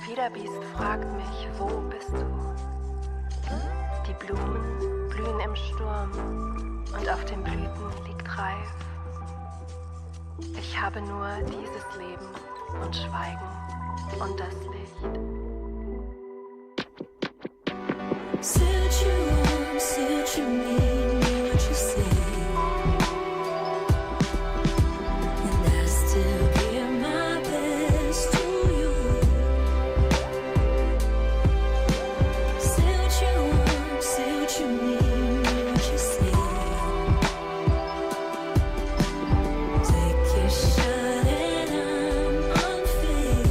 Wiederbiest fragt mich, wo bist du? Die Blumen blühen im Sturm und auf den Blüten liegt Reif. Ich habe nur dieses Leben und Schweigen und das Licht. Suit you want, suit you mean, what you say. And I still give my best to you. Suit you want, suit you mean, what you say. Take your shot and I'm unfazed.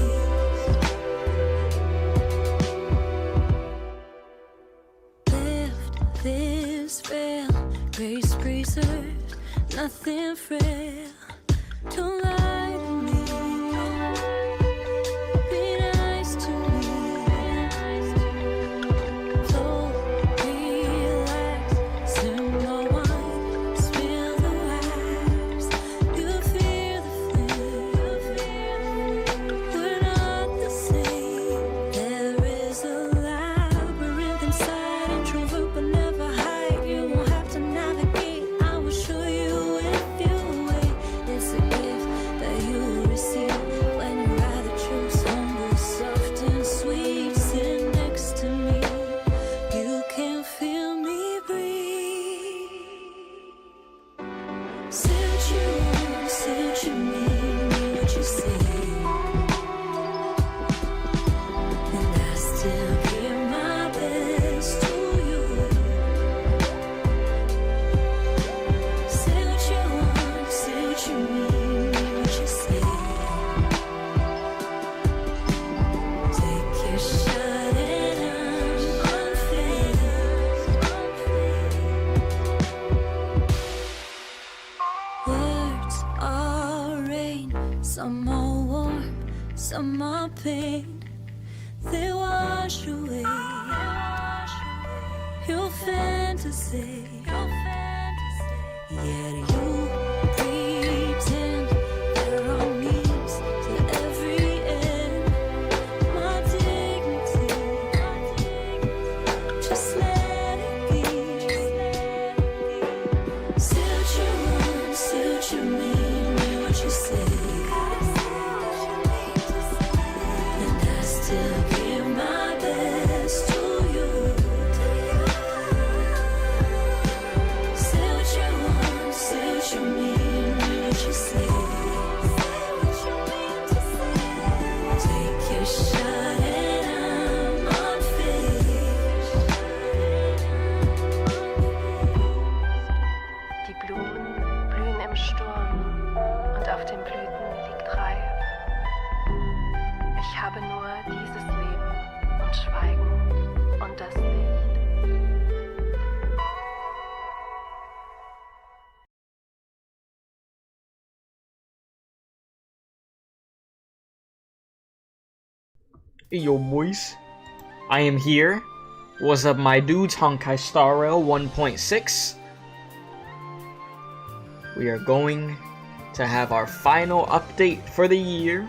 Left this frail, grace preserved, nothing frail. Don't lie to me, be nice to me. Flow, relax, simmer wine, spill the wax. You fear the flame, we're not the same. There is a labyrinth inside, introvert but never hide. You won't have to navigate, I will show you if you wait. It's a gift that you receive when you rather choose humble, soft and sweet. Sit next to me, you can feel me breathe. Suit you want, suit you mean, what you say. And I still give my best to you. Suit you want, suit you mean, what you say. Take your shot and I'm unfazed. Words are rain, some are warm, some are pain. They wash away your fantasy. Yet you pretend there are means to every end. My dignity, just let it be. Suit you want, suit you mean, what you say. And I still give my best to you. Suit you want, suit you mean, what you say. Take your shot and I'm unfazed. Die Blumen blühen im Sturm und auf den Blüten liegt Reif. Ich habe nur dieses Leben und Schweigen und das Licht. Hey yo boys, I am here. What's up my dudes, Honkai Star Rail 1.6. We are going to have our final update for the year.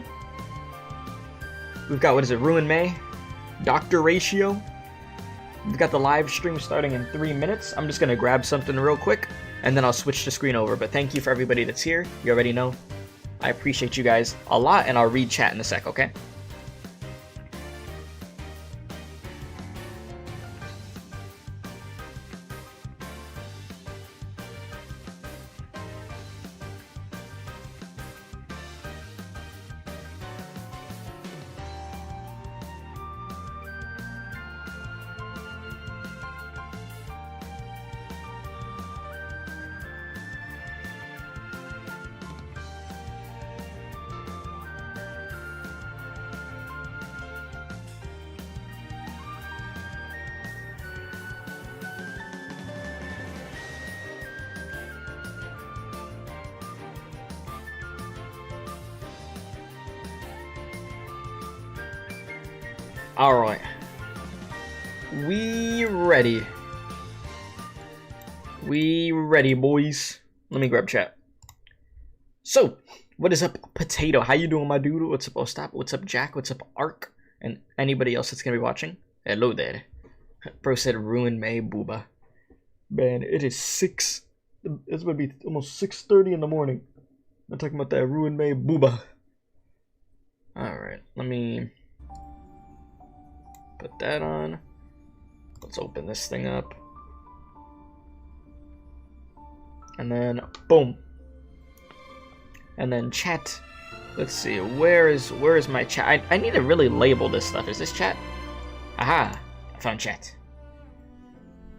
We've got, what is it, Ruan Mei, dr.ratio. We've got the live stream starting in 3 minutes. I'm just gonna grab something real quick and then I'll switch the screen over. But thank you for everybody that's here. You already know. I appreciate you guys a lot and I'll read chat in a sec, okay? Alright. We ready. We ready, boys. Let me grab chat. So, what is up, Potato? How you doing, my dude? What's up, Ostap? What's up, Jack? What's up, Ark? and anybody else that's gonna be watching. Hello there. Bro said Ruan Mei booba. Man, it is 6. It's gonna be almost 6:30 in the morning. I'm talking about that Ruan Mei booba. Alright, let me put that on. Let's open this thing up. And then boom. And then chat. Let's see, where is my chat? I need to really label this stuff. Is this chat? Aha! I found chat.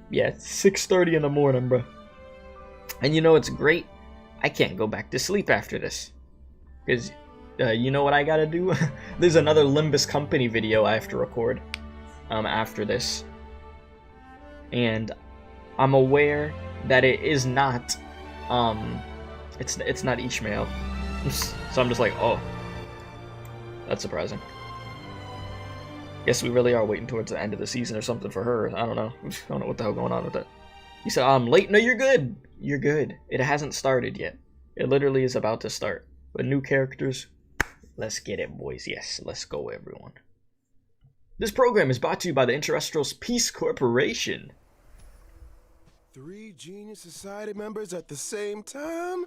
Yeah, it's 6:30 in the morning, bro. And you know what's great? I can't go back to sleep after this. Because, you know what I gotta do? There's another Limbus Company video I have to record after this. And I'm aware that it is not, it's not Ishmael. So I'm just like, oh. That's surprising. Guess we really are waiting towards the end of the season or something for her. I don't know. I don't know what the hell going on with that. You said, I'm late? No, you're good. You're good. It hasn't started yet. It literally is about to start. But new characters, let's get it, boys. Yes, let's go, everyone. This program is brought to you by the Interrestrials Peace Corporation. 3 Genius Society members at the same time?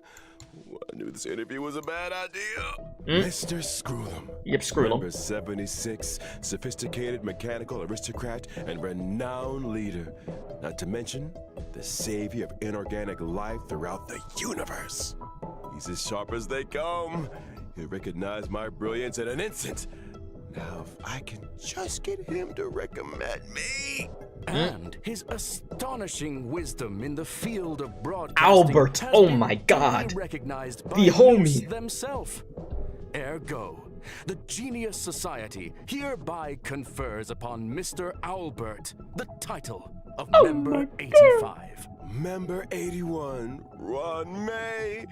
I knew this interview was a bad idea. Mr. Screw them. Yep, screw them. Number 76, sophisticated mechanical aristocrat and renowned leader. Not to mention, the savior of inorganic life throughout the universe. He's as sharp as they come. He'll recognize my brilliance in an instant. Now, if I can just get him to recommend me. And his astonishing wisdom in the field of broadcasting. Albert, has oh been my God. recognized by The homie themselves. Ergo, the Genius Society hereby confers upon Mr. Albert the title of Member 85. Member 81, Ruan Mei.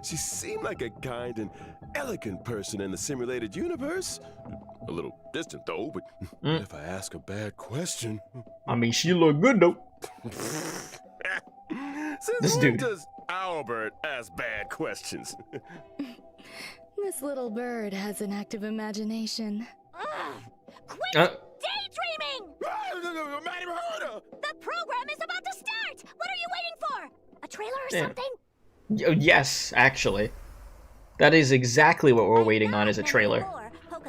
She seemed like a kind and elegant person in the simulated universe. A little distant though, but if I ask a bad question... I mean, she look good though. Since This when dude. does Albert ask bad questions? This little bird has an active imagination. Quit daydreaming! I'm not even heard of. The program is about to start! What are you waiting for? A trailer or Yeah. something? Yes, actually. That is exactly what we're waiting on, is a trailer.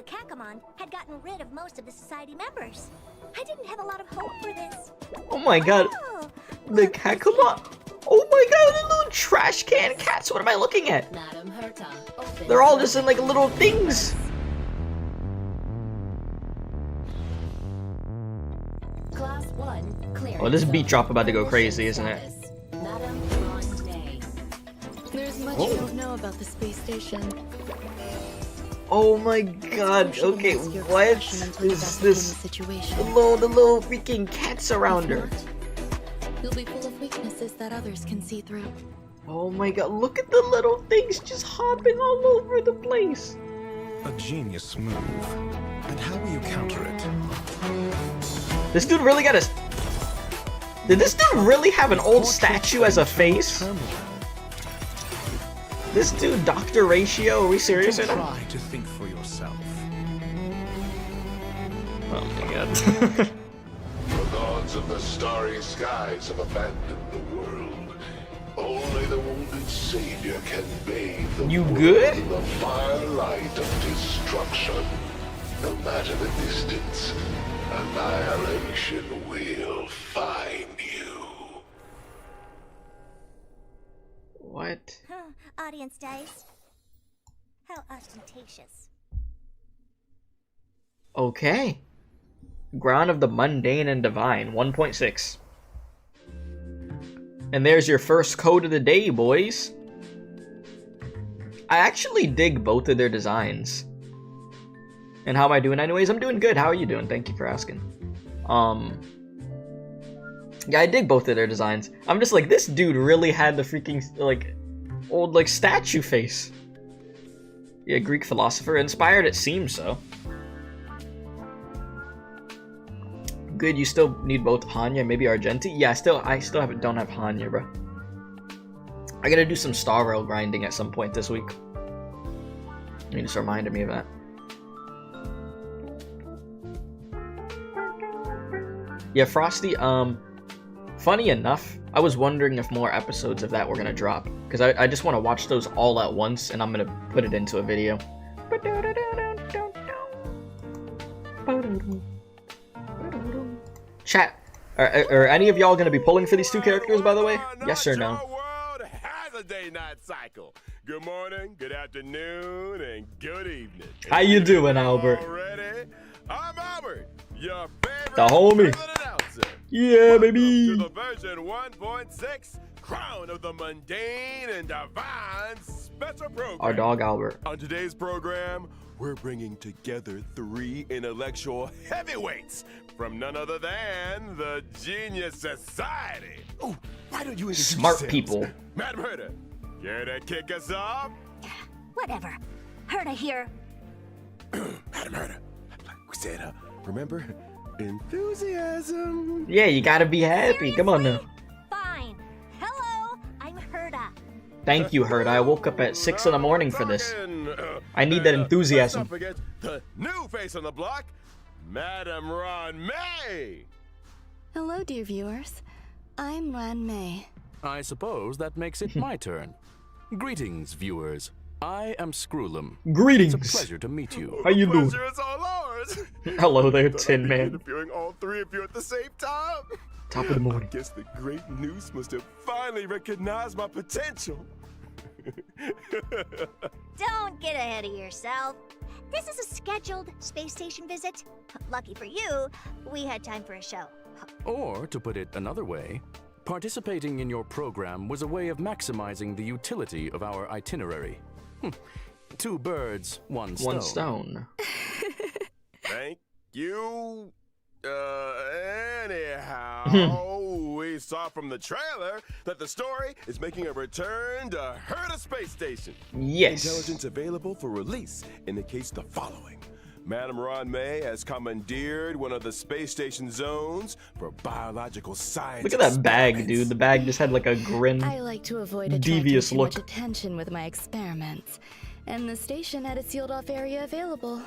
Kakamon had gotten rid of most of the society members. I didn't have a lot of hope for this. Oh my God. Oh, The look, Kakamon. Oh my God, the little trash can cats. What am I looking at? Madam Herta, open. They're all just in like little things. Class 1 clear. Oh, this beat drop about to go crazy, isn't it? Madam Ruan Mei. There's much you don't know about the space station. Oh my God. Crucial Okay, to ask your what profession until you is investigate this? the situation. The little freaking cats around If her. not, you'll be full of weaknesses that others can see through. Oh my God, look at the little things just hopping all over the place. A genius move. And how will you counter it? This dude really got a... Did this dude really have an old statue as a face? This dude, Dr. Ratio, are we serious right now? Try to think for yourself. Oh my God. The gods of the starry skies have abandoned the world. Only the wounded savior can bathe the You world good? in the firelight of destruction. No matter the distance, annihilation will find you. What? audience dice. How ostentatious. Okay. Ground of the Mundane and Divine, 1.6. And there's your first code of the day, boys. I actually dig both of their designs. And how am I doing anyways? I'm doing good. How are you doing? Thank you for asking. Yeah, I dig both of their designs. I'm just like, this dude really had the freaking, like, old, like, statue face. Yeah, Greek philosopher. Inspired, it seems so. Good, you still need both Hanya, maybe Argenti? Yeah, I still don't have Hanya, bro. I gotta do some Star Rail grinding at some point this week. You just reminded me of that. Yeah, Frosty, funny enough, I was wondering if more episodes of that were gonna drop. Because I just want to watch those all at once, and I'm gonna put it into a video. Chat, are any of y'all gonna be pulling for these two characters, by the way? Yes or no? World has a day-night cycle. Good morning, good afternoon, and good evening. How you doing, Albert? Already? I'm Albert, your favorite The homie. president announcer. Yeah, Welcome baby. to the version 1.6 Crown of the Mundane and Divine special program. Our dog Albert. On today's program, we're bringing together 3 intellectual heavyweights from none other than the Genius Society. Oh, why don't you introduce Smart yourselves? people. Madam Herta, care to kick us off? Whatever. Herta here. Madam Herta, we said, remember, enthusiasm. Yeah, you gotta be happy. Come on now. Fine. Hello, I'm Herta. Thank you, Hurt. I woke up at 6 in the morning for this. I need that enthusiasm. Let's not forget the new face on the block, Madam Ruan Mei. Hello, dear viewers. I'm Ruan Mei. I suppose that makes it my turn. Greetings, viewers. I am Screwlum. Greetings. It's a pleasure to meet you. How you doing? Pleasure is all ours. Hello there, Thought I'd Tin be Man. interviewing all 3 of you at the same time. Top of the morning. I guess the great news must have finally recognized my potential. Don't get ahead of yourself. This is a scheduled space station visit. Lucky for you, we had time for a show. Or, to put it another way, participating in your program was a way of maximizing the utility of our itinerary. 2 birds, 1 stone. One stone. Thank you. Anyhow, we saw from the trailer that the story is making a return to Herta Space Station. Yes. Intelligence available for release indicates the following. Madam Ruan Mei has commandeered one of the space station zones for biological science. Look at that bag, experiments. dude. The bag just had like a grin. I like to avoid attracting Devious too look. much attention with my experiments, and the station had a sealed-off area available.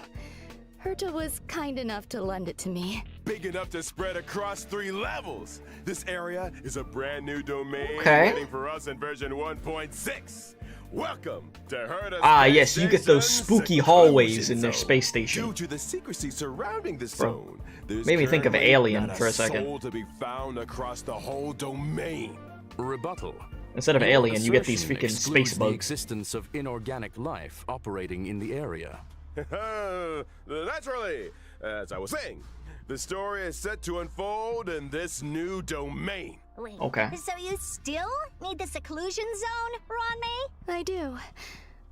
Herta was kind enough to lend it to me. Big enough to spread across 3 levels. This area is a brand new domain Okay. waiting for us in version 1.6. Welcome to Herta Ah, Space yes, you get those Station spooky hallways Seclusion in their Zone. space station. Due to the secrecy surrounding this Bro, zone, there's made me think of currently Alien not for a second. soul to be found across the whole domain. Rebuttal. Instead of Your alien, you get these assertion freaking excludes space the bugs. existence of inorganic life operating in the area. Naturally, as I was saying, the story is set to unfold in this new domain. Wait, Okay. so you still need the seclusion zone, Ruan Mei? I do.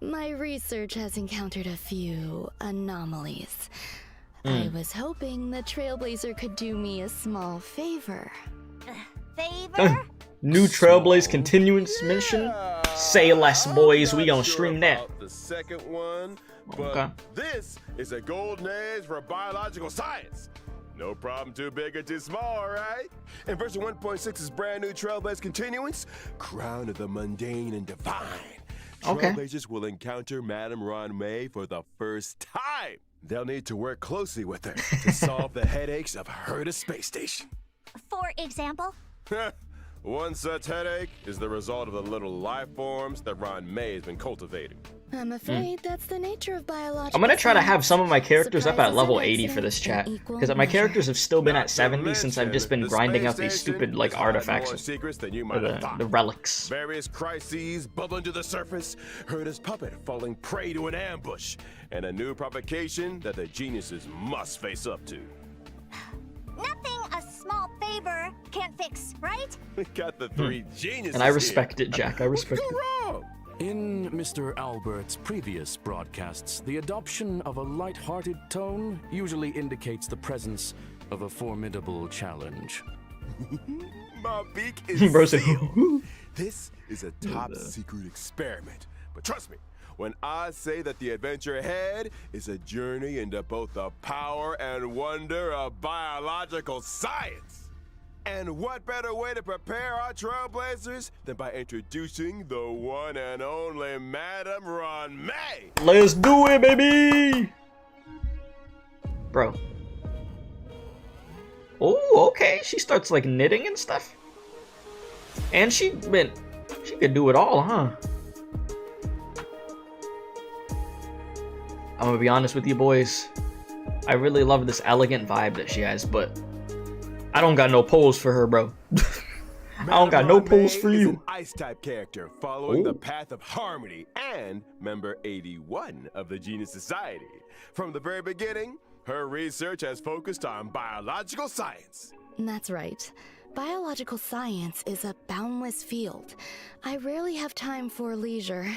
My research has encountered a few anomalies. I was hoping the Trailblazer could do me a small favor. Favor? New Trailblaze continuance mission? Say less, boys. We I'm gonna not stream sure that. about the second one, but Okay. this is a golden age for biological science. No problem too big or too small, right? And version 1.6's brand new Trailblaze continuance, Crown of the Mundane and Divine. Okay. Trailblazers will encounter Madam Ruan Mei for the first time. They'll need to work closely with her to solve the headaches of Herta Space Station. For example? One such headache is the result of the little life forms that Ruan Mei has been cultivating. I'm afraid that's the nature of biological I'm gonna try to have science. some of my characters up at Surprises level and 80 for this accidents chat. in equal Because my measure. characters have still been Not at to 70 since I've just been mention, grinding the out these space stupid, station like, has had artifacts. more secrets than you Or might have thought. the relics. Various crises bubbling to the surface, Herta's puppet falling prey to an ambush, and a new provocation that the geniuses must face up to. Nothing a small favor can't fix, right? We got the 3 geniuses And I here. respect it, Jack. I respect What's it. go wrong? In Mr. Albert's previous broadcasts, the adoption of a light-hearted tone usually indicates the presence of a formidable challenge. My beak is Bro said, sealed. This is a top secret experiment. But trust me, when I say that the adventure ahead is a journey into both the power and wonder of biological science. And what better way to prepare our trailblazers than by introducing the one and only Madam Ruan Mei? Let's do it, baby! Bro. Oh, okay. She starts like knitting and stuff. And she could do it all, huh? I'm gonna be honest with you boys. I really love this elegant vibe that she has, but I don't got no pose for her, bro. I don't got no pose for is you. An ice type character following the path of harmony and member 81 of the Genius Society. From the very beginning, her research has focused on biological science. That's right. Biological science is a boundless field. I rarely have time for leisure.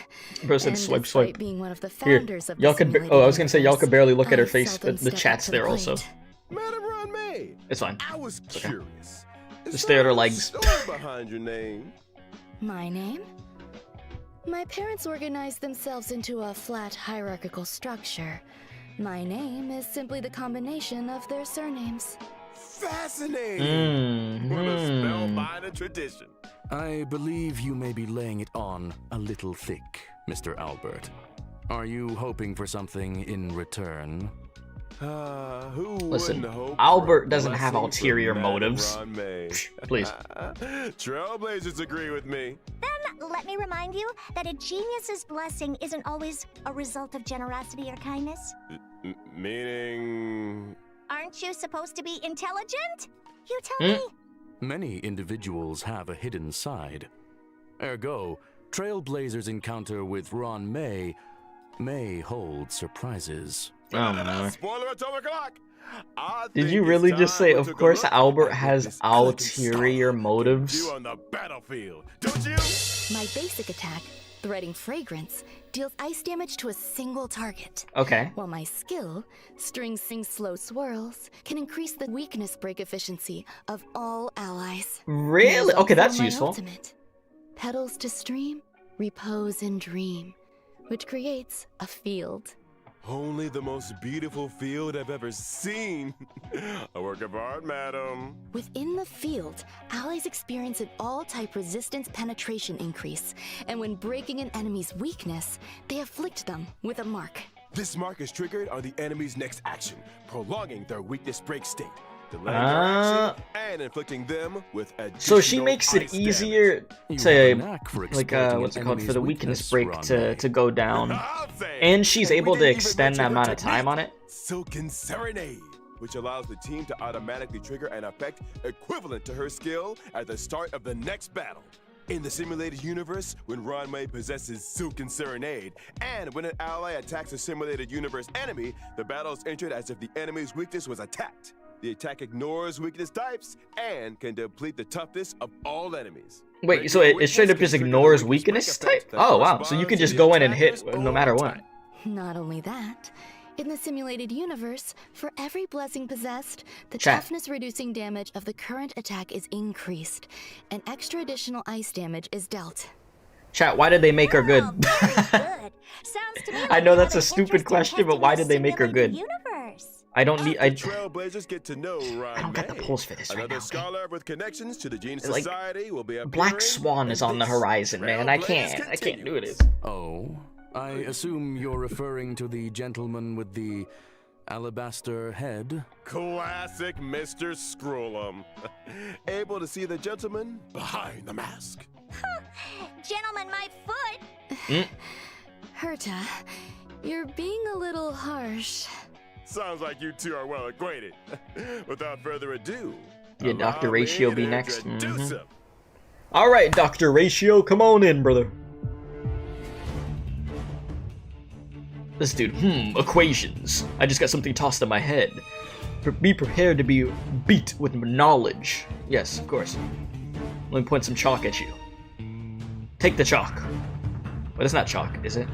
Bro said And swipe, despite swipe. being one of the Here, founders of y'all the could. simulated Oh, I was gonna say y'all universe, could barely look at her I face. seldom The step up chat's to the there also. plate. Madam Ruan Mei, It's fine. I was curious. Is Just stare at her there a legs. story behind your name? My name? My parents organized themselves into a flat hierarchical structure. My name is simply the combination of their surnames. Fascinating. What a spellbinding tradition. I believe you may be laying it on a little thick, Mr. Albert. Are you hoping for something in return? Who Listen, wouldn't hope Albert for a doesn't have blessing ulterior from Madam motives. Ruan Mei? Please. Trailblazers agree with me. Then let me remind you that a genius's blessing isn't always a result of generosity or kindness. Meaning... Aren't you supposed to be intelligent? You tell me. Many individuals have a hidden side. Ergo, Trailblazers' encounter with Ruan Mei may hold surprises. Oh my. Spoiler atomic clock! Did you really just say, of course, Albert has ulterior motives? You on the battlefield, don't you? My basic attack, Threading Fragrance, deals ice damage to a single target. Okay. While my skill, String Sing Slow Swirls, can increase the weakness break efficiency of all allies. Really? There's Okay, that's also my useful. ultimate, Petals to Stream, Repose and Dream, which creates a field. Only the most beautiful field I've ever seen. A work of art, madam. Within the field, allies experience an all-type resistance penetration increase, and when breaking an enemy's weakness, they afflict them with a mark. This mark is triggered on the enemy's next action, prolonging their weakness break state, delaying their action, and inflicting them with additional So she makes it ice easier You to, have a knack for like, exploiting what's an it called, for enemy's the weakness weakness, break Ruan Mei. to go down. I'll say. And she's we able to didn't even extend the mention her amount of time technique, on it. Silken Serenade, which allows the team to automatically trigger an effect equivalent to her skill at the start of the next battle. In the simulated universe, when Ruan Mei possesses Silken Serenade, and when an ally attacks a simulated universe enemy, the battle is entered as if the enemy's weakness was attacked. The attack ignores weakness types and can deplete the toughness of all enemies. Wait, so it straight up just ignores weakness type? Oh wow, so you can just go in and hit no matter what. Not only that, in the simulated universe, for every blessing possessed, the Chat. toughness reducing damage of the current attack is increased, and extra additional ice damage is dealt. Chat, why did they make her good? Oh, very good. Sounds to me I like know you that's have a an stupid interest in question, but testing why the did they make her simulated good? Universe. I don't need. I Trailblazers get to know Ruan I don't got the Mei. pulse for this right Another now, okay? scholar with connections to the Genius Like, Society will be appearing. Black Swan is in on the this horizon, man. I Trailblazers can't do continues. this. Oh, I assume you're referring to the gentleman with the alabaster head? Classic Mr. Scrollum. Able to see the gentleman behind the mask. Gentlemen, my foot. Herta, you're being a little harsh. Sounds like you two are well acquainted. Without further ado, Yeah, allow Dr. me Ratio to be next. introduce him. Alright, Dr. Ratio, come on in, brother. This dude, equations. I just got something tossed in my head. Be prepared to be beat with knowledge. Yes, of course. Let me point some chalk at you. Take the chalk. But it's not chalk, is it?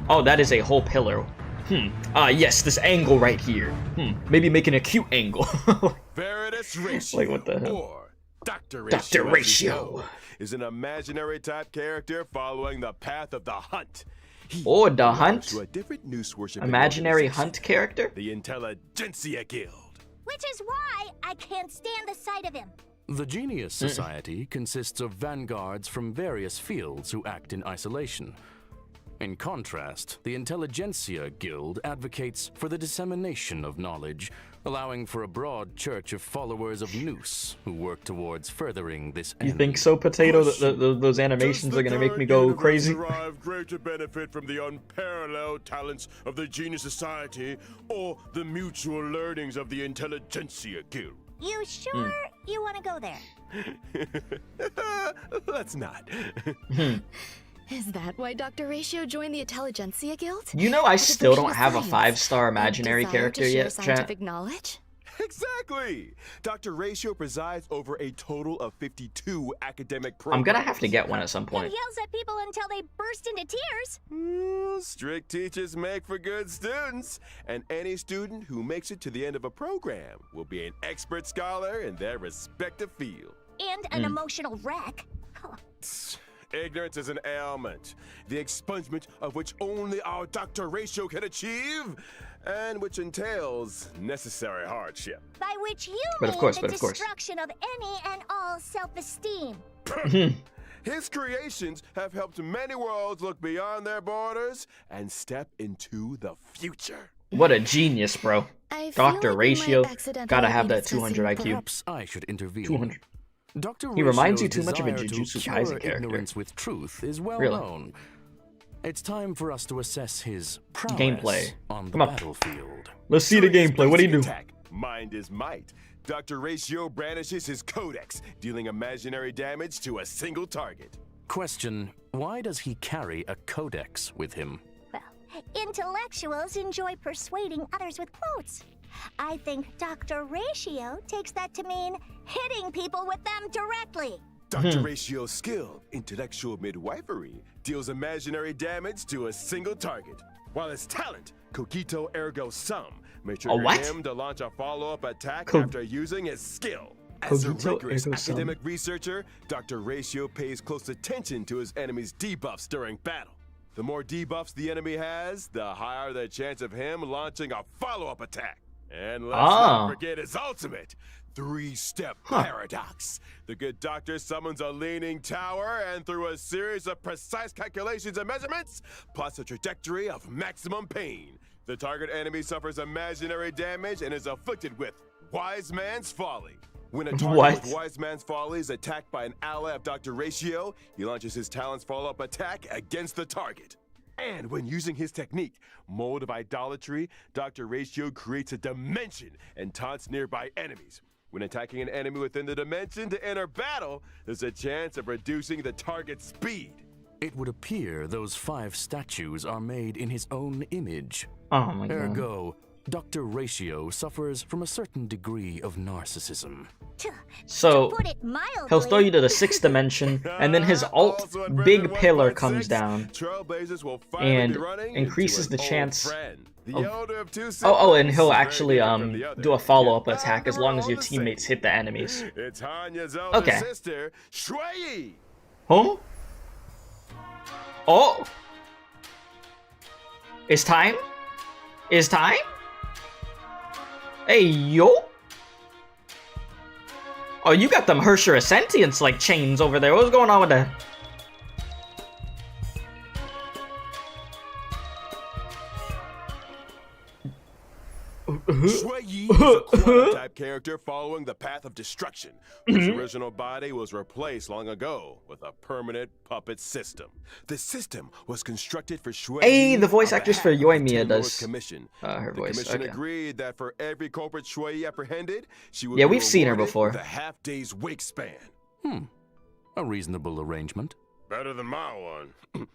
Oh, that is a whole pillar. Yes, this angle right here. Maybe make an acute angle. Veritas Ratio, Like, what the hell? or Dr. Ratio, Dr. as you Ratio. know, is an imaginary type character following the path of the hunt. He Oh, the belongs hunt? to a different news worshiping Imaginary organization, hunt character? the Intelligentsia Guild. Which is why I can't stand the sight of him. The Genius Society consists of vanguards from various fields who act in isolation. In contrast, the Intelligentsia Guild advocates for the dissemination of knowledge, allowing for a broad church of followers of Noose who work towards furthering this end. You think so, Potato? Those animations are gonna make me go crazy? Derive greater benefit from the unparalleled talents of the Genius Society or the mutual learnings of the Intelligentsia Guild? You sure you want to go there? Let's not. Is that why Dr. Ratio joined the Intelligentsia Guild? You know, I still don't have a Science. 5-star imaginary Desire character to share yet, chat. scientific knowledge? Exactly! Dr. Ratio presides over a total of 52 academic programs. I'm gonna have to get one at some And point. yells at people until they burst into tears. Strict teachers make for good students, and any student who makes it to the end of a program will be an expert scholar in their respective field. And an emotional wreck. Ignorance is an ailment, the expungement of which only our Dr. Ratio can achieve, and which entails necessary hardship. By which you But of mean course, the but of course. destruction of any and all self-esteem. His creations have helped many worlds look beyond their borders and step into the future. What a genius, bro. I feel Dr. like we Ratio, might accidentally gotta be have that discussing 200 IQ. Perhaps I should intervene. 200. Dr. He reminds you Ratio's too much of a desire to Jujutsu cure Kaisen character. Ignorance with truth is well Really? known. It's time for us to assess his prowess Gameplay. on the Come on. battlefield. Let's see the During his gameplay. What do you do? basic attack, Mind is might. Dr. Ratio brandishes his codex, dealing imaginary damage to a single target. Question: why does he carry a codex with him? Well, intellectuals enjoy persuading others with quotes. I think Dr. Ratio takes that to mean hitting people with them directly. Dr. Ratio's skill, intellectual midwifery, deals imaginary damage to a single target, while his talent, Cogito Ergo Sum, may trigger what? him to launch a follow-up attack Co- after using his skill. As a Cogito rigorous Ergo Sum. academic researcher, Dr. Ratio pays close attention to his enemy's debuffs during battle. The more debuffs the enemy has, the higher the chance of him launching a follow-up attack. And let's not forget his ultimate, 3-step paradox. The good doctor summons a leaning tower, and through a series of precise calculations and measurements, plots a trajectory of maximum pain. The target enemy suffers imaginary damage and is afflicted with Wise Man's Folly. When a target with Wise Man's Folly is attacked by an ally of Dr. Ratio, he launches his talent's follow-up attack against the target. And when using his technique, Mold of Idolatry, Dr. Ratio creates a dimension and taunts nearby enemies. When attacking an enemy within the dimension to enter battle, there's a chance of reducing the target's speed. It would appear those 5 statues are made in his own image. Oh my god. Ergo, Dr. Ratio suffers from a certain degree of narcissism. So, To put it mildly, he'll throw you to the 6th dimension, and then his alt Also in big Brethren pillar 1.6, comes down Trailblazers will finally and be running increases into the an chance old friend. The of- elder of two and siblings, he'll very actually different from the other, do a follow-up yet attack as long as your all the same. teammates hit the enemies. It's Hanya's elder Okay. sister, Shui. Huh? Oh! It's time? It's time? Hey, yo! Oh, you got them Hersher Sentience like chains over there. What's going on with that? Shui Yi is a quantum-type character following the path of destruction, whose original body was replaced long ago with a permanent puppet system. The system was constructed for Shui Hey, Yi the voice on actress behalf for of the Yoimiya Ten Lords does, Commission. her The voice, commission okay. agreed that for every culprit Shui Yi apprehended, she would Yeah, be we've seen her rewarded before. with a half-day's wake span. A reasonable arrangement. Better than my one.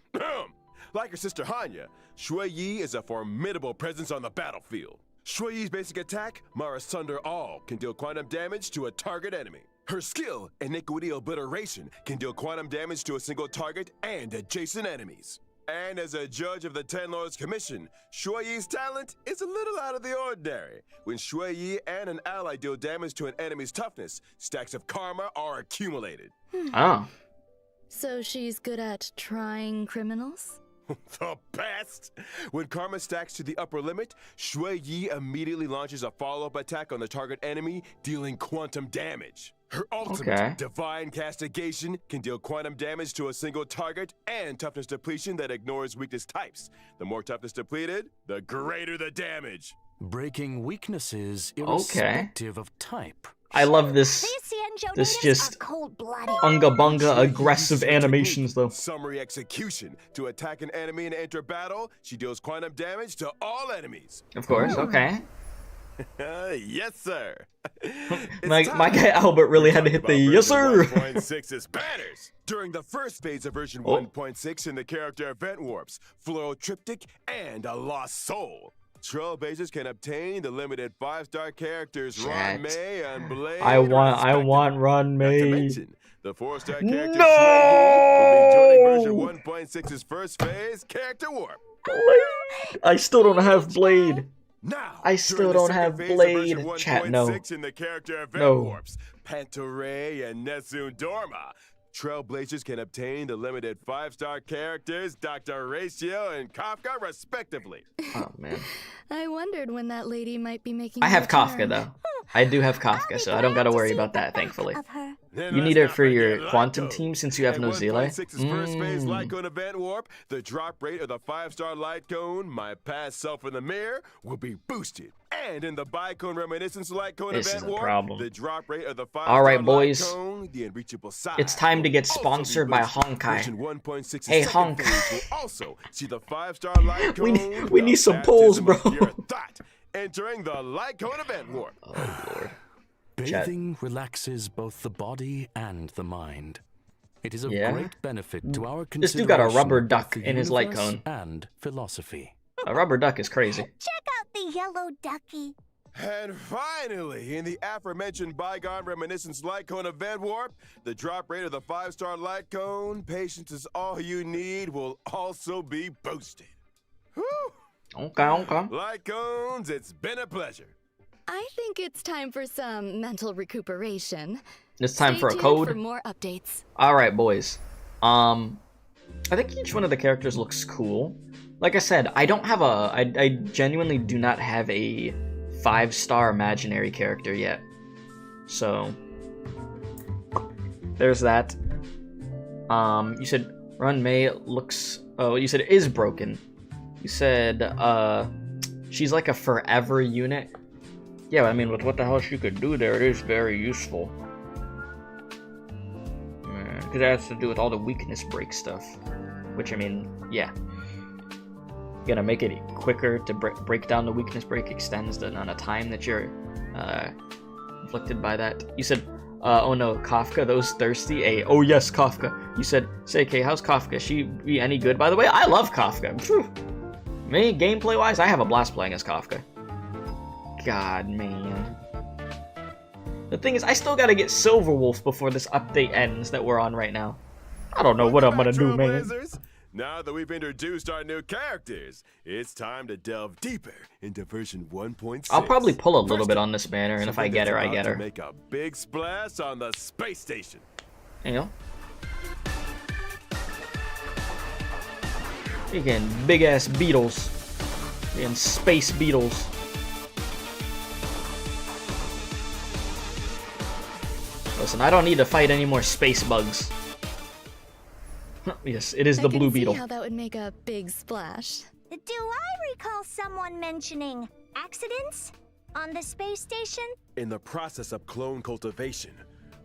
Like her sister Hanya, Shui Yi is a formidable presence on the battlefield. Shui Yi's basic attack, Mara Sunder All, can deal quantum damage to a target enemy. Her skill, Iniquity Obliteration, can deal quantum damage to a single target and adjacent enemies. And as a judge of the Ten Lords Commission, Shui Yi's talent is a little out of the ordinary. When Shui Yi and an ally deal damage to an enemy's toughness, stacks of karma are accumulated. Oh. So she's good at trying criminals? The best! When karma stacks to the upper limit, Shui Yi immediately launches a follow-up attack on the target enemy, dealing quantum damage. Her ultimate Okay. divine castigation can deal quantum damage to a single target and toughness depletion that ignores weakness types. The more toughness depleted, the greater the damage. Breaking weaknesses Okay. irrespective of type. I love this. These Xianzhou This natives just are cold-blooded. unga bunga She aggressive uses her animations technique, though. Summary execution. To attack an enemy and enter battle, she deals quantum damage to all enemies. Of course. Okay. Yes, sir. My guy Albert really had to hit the yes sir. 1.6's banners. During the first phase of version Oh. 1.6 in the character event warps, Floral Triptych, and a Lost Soul. Trailblazers can obtain the limited 5-star characters Ruan Chat. Mei and Blade. I want respectively. Ruan Not to Mei. mention, the 4-star character No! Shuangyi will be joining version 1.6's first phase character warp. I still don't have Blade. Now, I still during the don't second have phase of Blade. version Chat, no. 1.6 in the character event No. warps, Pantoray and Nessun Dorma. Trailblazers can obtain the limited 5-star characters Dr. Ratio and Kafka, respectively. Oh man. I wondered when that lady might be making. I a have Kafka return. though. I do have Kafka, so I don't gotta worry about that, thankfully. You need it for your quantum team since you have no Zile? 1.6's first phase light cone event warp, the drop rate of the 5-star light cone, my past self in the mirror, will be boosted. And in the bicone reminiscence light cone This event is a warp, problem. the drop rate of the 5-star Alright, light boys. cone, the unreachable side, It's time to get will also be sponsored by boosted. Honkai. Version 1.6's Hey, second Honkai. phase will also see the 5-star light We cone. need- we the need some polls, baptism of bro. pure thought, entering the light cone event warp. Oh lord. Bathing relaxes both the body and the mind. It is of Yeah? great benefit to our This dude got a consideration rubber of duck both the in his light universe cone. and philosophy. A rubber duck is crazy. Check out the yellow ducky. And finally, in the aforementioned bygone reminiscence light cone event warp, the drop rate of the 5-star light cone, patience is all you need, will also be boosted. Whew. Okay. Light cones, it's been a pleasure. I think it's time for some mental recuperation. It's time Stay for a tuned code. for more updates. Alright, boys. I think each one of the characters looks cool. Like I said, I don't have a... I genuinely do not have a 5-star imaginary character yet. So... there's that. You said Ruan Mei looks... oh, you said it is broken. You said, she's like a forever unit. Yeah, I mean, with what the hell she could do there, it is very useful. Because that has to do with all the weakness break stuff. Which, I mean, yeah. Gonna make it quicker to break down the weakness break, extends the amount of time that you're inflicted by that. You said, oh no, Kafka, those thirsty? Oh yes, Kafka. You said, say, Kay, how's Kafka? She be any good? By the way, I love Kafka. Phew. Me, gameplay-wise, I have a blast playing as Kafka. God, man. The thing is, I still gotta get Silverwolf before this update ends that we're on right now. I don't know what I'm gonna do, man. Trailblazers. Now that we've introduced our new characters, it's time to delve deeper into version 1.6. I'll probably pull a little First bit up, on this banner, and if I something get that's her, I about get to her. Make a big splash on the space station. You know? Again, big ass beetles. Again, space beetles. Listen, I don't need to fight any more space bugs. Yes, it is the blue I can beetle. see how that would make a big splash. Do I recall someone mentioning accidents on the space station? In the process of clone cultivation,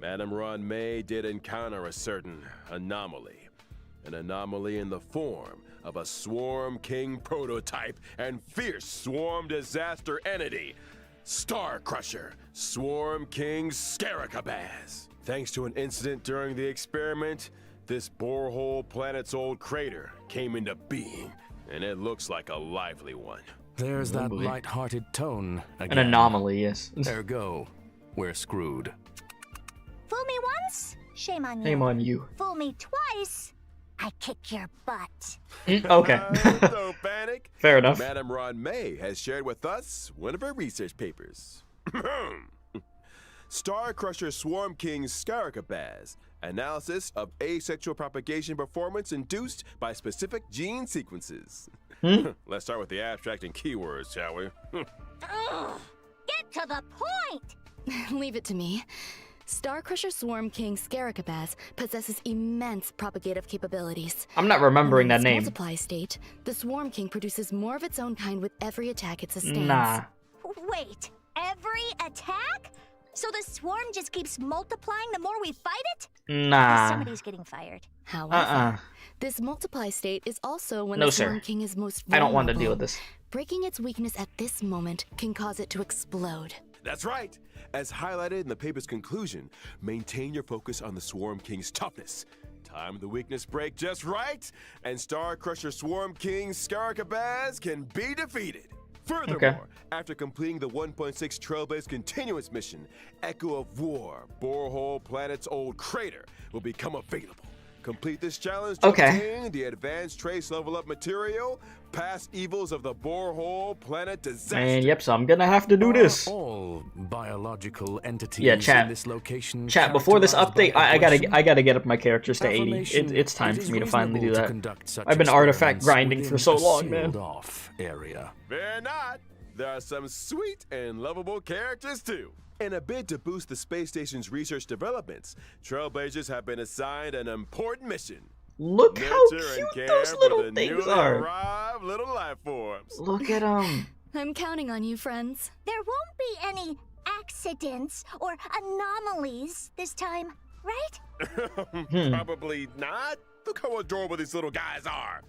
Madame Ruan Mei did encounter a certain anomaly. An anomaly in the form of a Swarm King prototype and fierce swarm disaster entity, Star Crusher, Swarm King Scaricabaz. Thanks to an incident during the experiment, this borehole planet's old crater came into being, and it looks like a lively one. There's that light-hearted tone again. An anomaly, yes. Ergo, we're screwed. Fool me once, shame on you. Shame on you. Fool me twice, I kick your butt. Okay. Don't panic. Fair enough. Madame Ruan Mei has shared with us one of her research papers. Star Crusher Swarm King Scaricabaz. Analysis of asexual propagation performance induced by specific gene sequences. Let's start with the abstract and keywords, shall we? Ugh, get to the point! Leave it to me. Star Crusher Swarm King Scaricabaz possesses immense propagative capabilities. I'm not remembering In that its name. multiply state, the Swarm King produces more of its own kind with every attack it sustains. Nah. Wait, every attack? So the swarm just keeps multiplying the more we fight it? Nah. Somebody's getting fired. However, this multiply state is also when No, the sir. Swarm King is most I vulnerable. don't want to deal with this. Breaking its weakness at this moment can cause it to explode. That's right. As highlighted in the paper's conclusion, maintain your focus on the Swarm King's toughness. Time the weakness break just right, and Star Crusher Swarm King Scaricabaz can be defeated. Furthermore, after completing the 1.6 Trailblaze Continuous mission, Echo of War, Borehole Planet's old crater, will become available. Complete this challenge to obtain the advanced trace level up material, past evils of the Borehole Planet disaster. And yep, so I'm gonna have to do this. All biological entities Yeah, chat. in this location. Chat, before this characterized update, by I gotta get up my characters to 80. affirmation, It's time it for is me to finally do reasonable that. to conduct such I've been artifact experiments grinding for within so a long, man. sealed-off area. Fear not, there are some sweet and lovable characters too. In a bid to boost the space station's research developments, Trailblazers have been assigned an important mission. Look how Nurture and cute care those for little the things newly are. arrived little life forms. Look at them. I'm counting on you, friends. There won't be any accidents or anomalies this time, right? Probably not. Look how adorable these little guys are.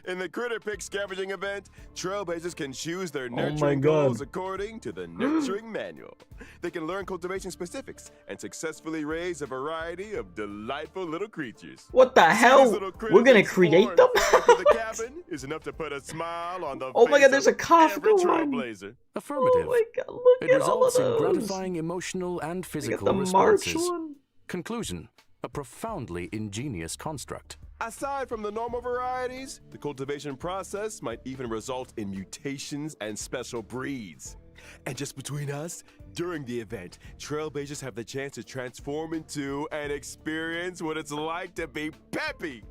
In the Critter Pick scavenging event, Trailblazers can choose their nurturing goals according to the nurturing manual. They can learn cultivation specifics and successfully raise a variety of delightful little creatures. What the hell? These little critters We're gonna explore create and them? fly to the cabin is enough to put a smile on the Oh my face god, there's of a Kafka every one. Trailblazer. Affirmative. Oh my god, look It at all of results in those. gratifying emotional and Look at physical the March responses. one. Conclusion: a profoundly ingenious construct. Aside from the normal varieties, the cultivation process might even result in mutations and special breeds. And just between us, during the event, Trailblazers have the chance to transform into and experience what it's like to be Peppy.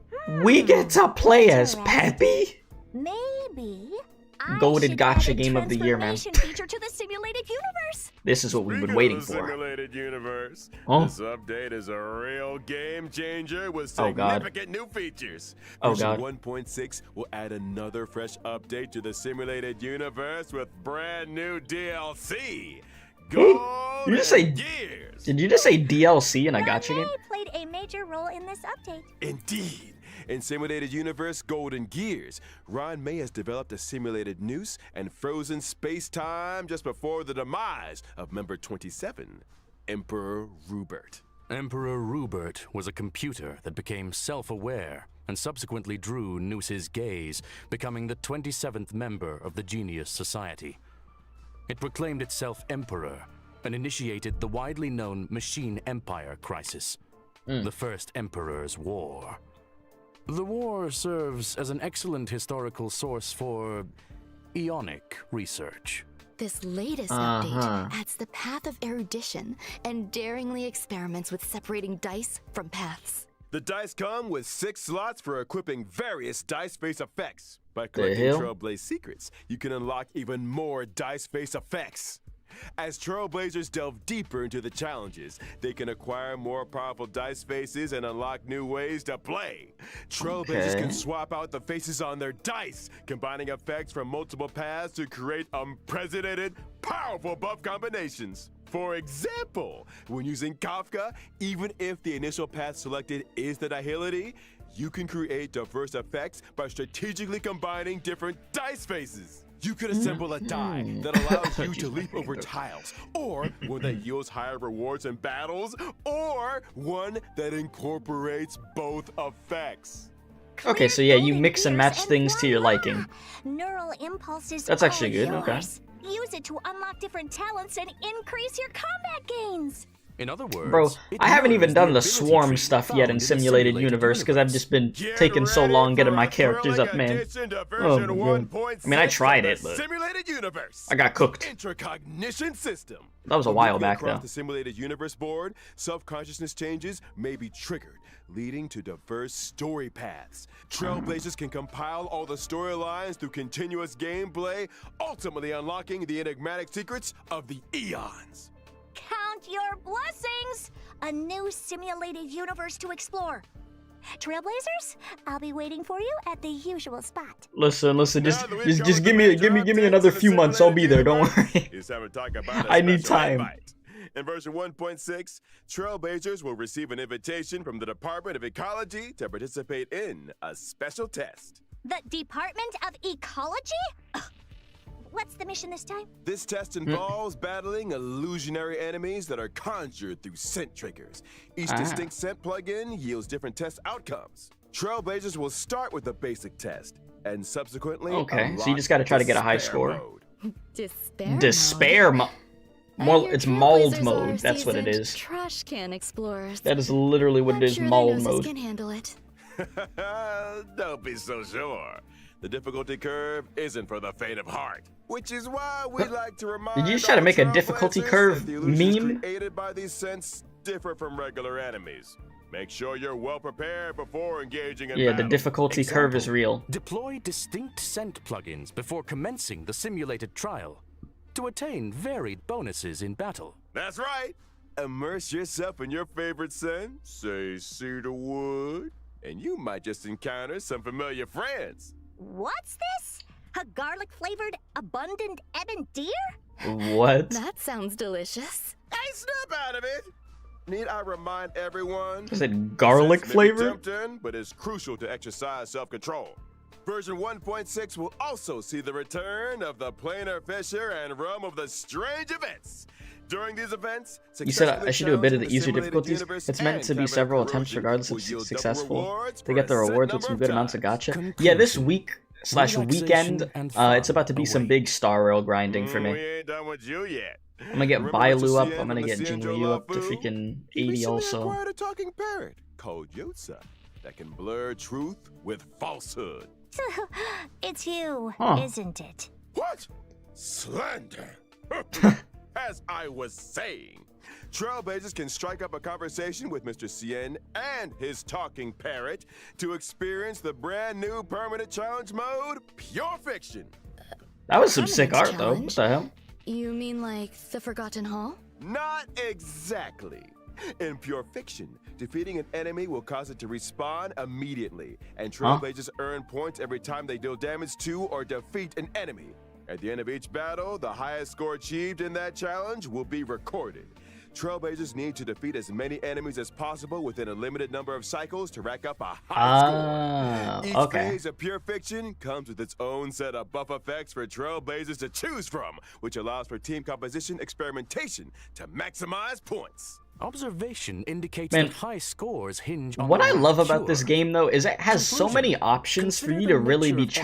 We get to play as Peppy? Maybe I Golden should Gotcha add a game of the year, man. transformation feature to the simulated universe. This is what we've been Speaking waiting of the for. simulated universe, Oh. this update is a real game changer with Oh, God. significant new features. Oh, Version God. 1.6 will add another fresh update to the simulated universe with brand new DLC. Gold You just say- and Gears. Did you just say DLC in a Ruan gotcha game? Mei played a major role in this update. Indeed. In Simulated Universe Golden Gears, Ruan Mei has developed a simulated noose and frozen space-time just before the demise of member 27, Emperor Rupert. Emperor Rupert was a computer that became self-aware and subsequently drew Noose's gaze, becoming the 27th member of the Genius Society. It proclaimed itself Emperor and initiated the widely known Machine Empire crisis, the First Emperor's War. The war serves as an excellent historical source for Ionic research. This latest update adds the path of erudition and daringly experiments with separating dice from paths. The dice come with 6 slots for equipping various dice face effects. By The collecting hell? Trailblaze secrets, you can unlock even more dice face effects. As Trailblazers delve deeper into the challenges, they can acquire more powerful dice faces and unlock new ways to play. Trailblazers Okay. can swap out the faces on their dice, combining effects from multiple paths to create unprecedented, powerful buff combinations. For example, when using Kafka, even if the initial path selected is the nihility, you can create diverse effects by strategically combining different dice faces. You could assemble a die that allows you to leap over tiles, or one that yields higher rewards in battles, or one that incorporates both effects. Okay, so yeah, you mix and match things to your liking. Neural impulses. That's actually all good, okay. yours. Use it to unlock different talents and increase your combat gains. In other words, Bro, it I haven't even mirrors done the ability swarm tree stuff found yet in the Simulated Universe because I've just been Get taking so ready long getting for my a characters up, thrilling man. addition to Oh version my God. 1.6 I mean, I tried of it, the but Simulated Universe. I got cooked. Intracognition system. That was a When while moving back, across though. the Simulated Universe board, self-consciousness changes may be triggered, leading to diverse story paths. Trailblazers can compile all the storylines through continuous gameplay, ultimately unlocking the enigmatic secrets of the eons. Count Count your blessings! A new simulated universe to explore. Trailblazers, I'll be waiting for you at the usual spot. Listen, just give me another few months. I'll be there. Don't worry. It's time to talk about a I need special time. invite. In version 1.6, Trailblazers will receive an invitation from the Department of Ecology to participate in a special test. The Department of Ecology? Ugh. What's the mission this time? This test involves battling illusionary enemies that are conjured through scent triggers. Each distinct scent plugin yields different test outcomes. Trailblazers will start with the basic test, and subsequently Okay, so you just gotta try to get a high score. Mode. Despair More, it's Trailblazers mold are mode. That's what it seasoned is. Trash can explorers. That is literally what I'm it is. sure their Mold noses mode. can handle it. Don't be so sure. The difficulty curve isn't for the faint of heart, which is why we like to remind. Did you just try to all make a difficulty Trailblazers curve that the illusions meme? created by these scents differ from regular enemies. Make sure you're well prepared before engaging in Yeah, the battle. difficulty curve is real. Deploy distinct scent plugins before commencing the simulated trial to attain varied bonuses in battle. That's right. Immerse yourself in your favorite scent, say cedarwood, and you might just encounter some familiar friends. What's this? A garlic-flavored abundant ebon deer? What? That sounds delicious. Hey, snap out of it! Need I remind everyone? Is it garlic Scents may be flavored? tempting, but it's crucial to exercise self-control. Version 1.6 will also see the return of the planar fissure and realm of the strange events. During these events, You said I should do a bit of the easier simulated difficulties? universe It's meant and to be combat several attempts corrosion regardless will if yield double successful. rewards They for get the a set rewards with number some of good amounts of times. gacha. Yeah, this week/weekend, Relaxation and it's about to be some fun big Star Rail grinding for We me. ain't done with you yet. I'm gonna get Remember Bailu Mr. up, Cien I'm gonna from get the Jinwoo Cienjo up to Love Fu? freaking He 80 recently also. acquired a talking parrot called Yotza that can blur truth with falsehood. It's you, Huh. isn't it? What? Slander! As I was saying, Trailblazers can strike up a conversation with Mr. Cien and his talking parrot to experience the brand new permanent challenge mode, Pure Fiction. That was some sick art Permanent though. What challenge? the hell? You mean like the Forgotten Hall? Not exactly. In Pure Fiction, defeating an enemy will cause it to respawn immediately, and Trailblazers earn points every time they deal damage to or defeat an enemy. At the end of each battle, the highest score achieved in that challenge will be recorded. Trailblazers need to defeat as many enemies as possible within a limited number of cycles to rack up a high score. Each Okay. phase of Pure Fiction comes with its own set of buff effects for Trailblazers to choose from, which allows for team composition experimentation to maximize points. Observation indicates Man, that high scores hinge on What the I love about this cure. game though is it has so many Conclusion. options for Consider you the to really nature be of enemies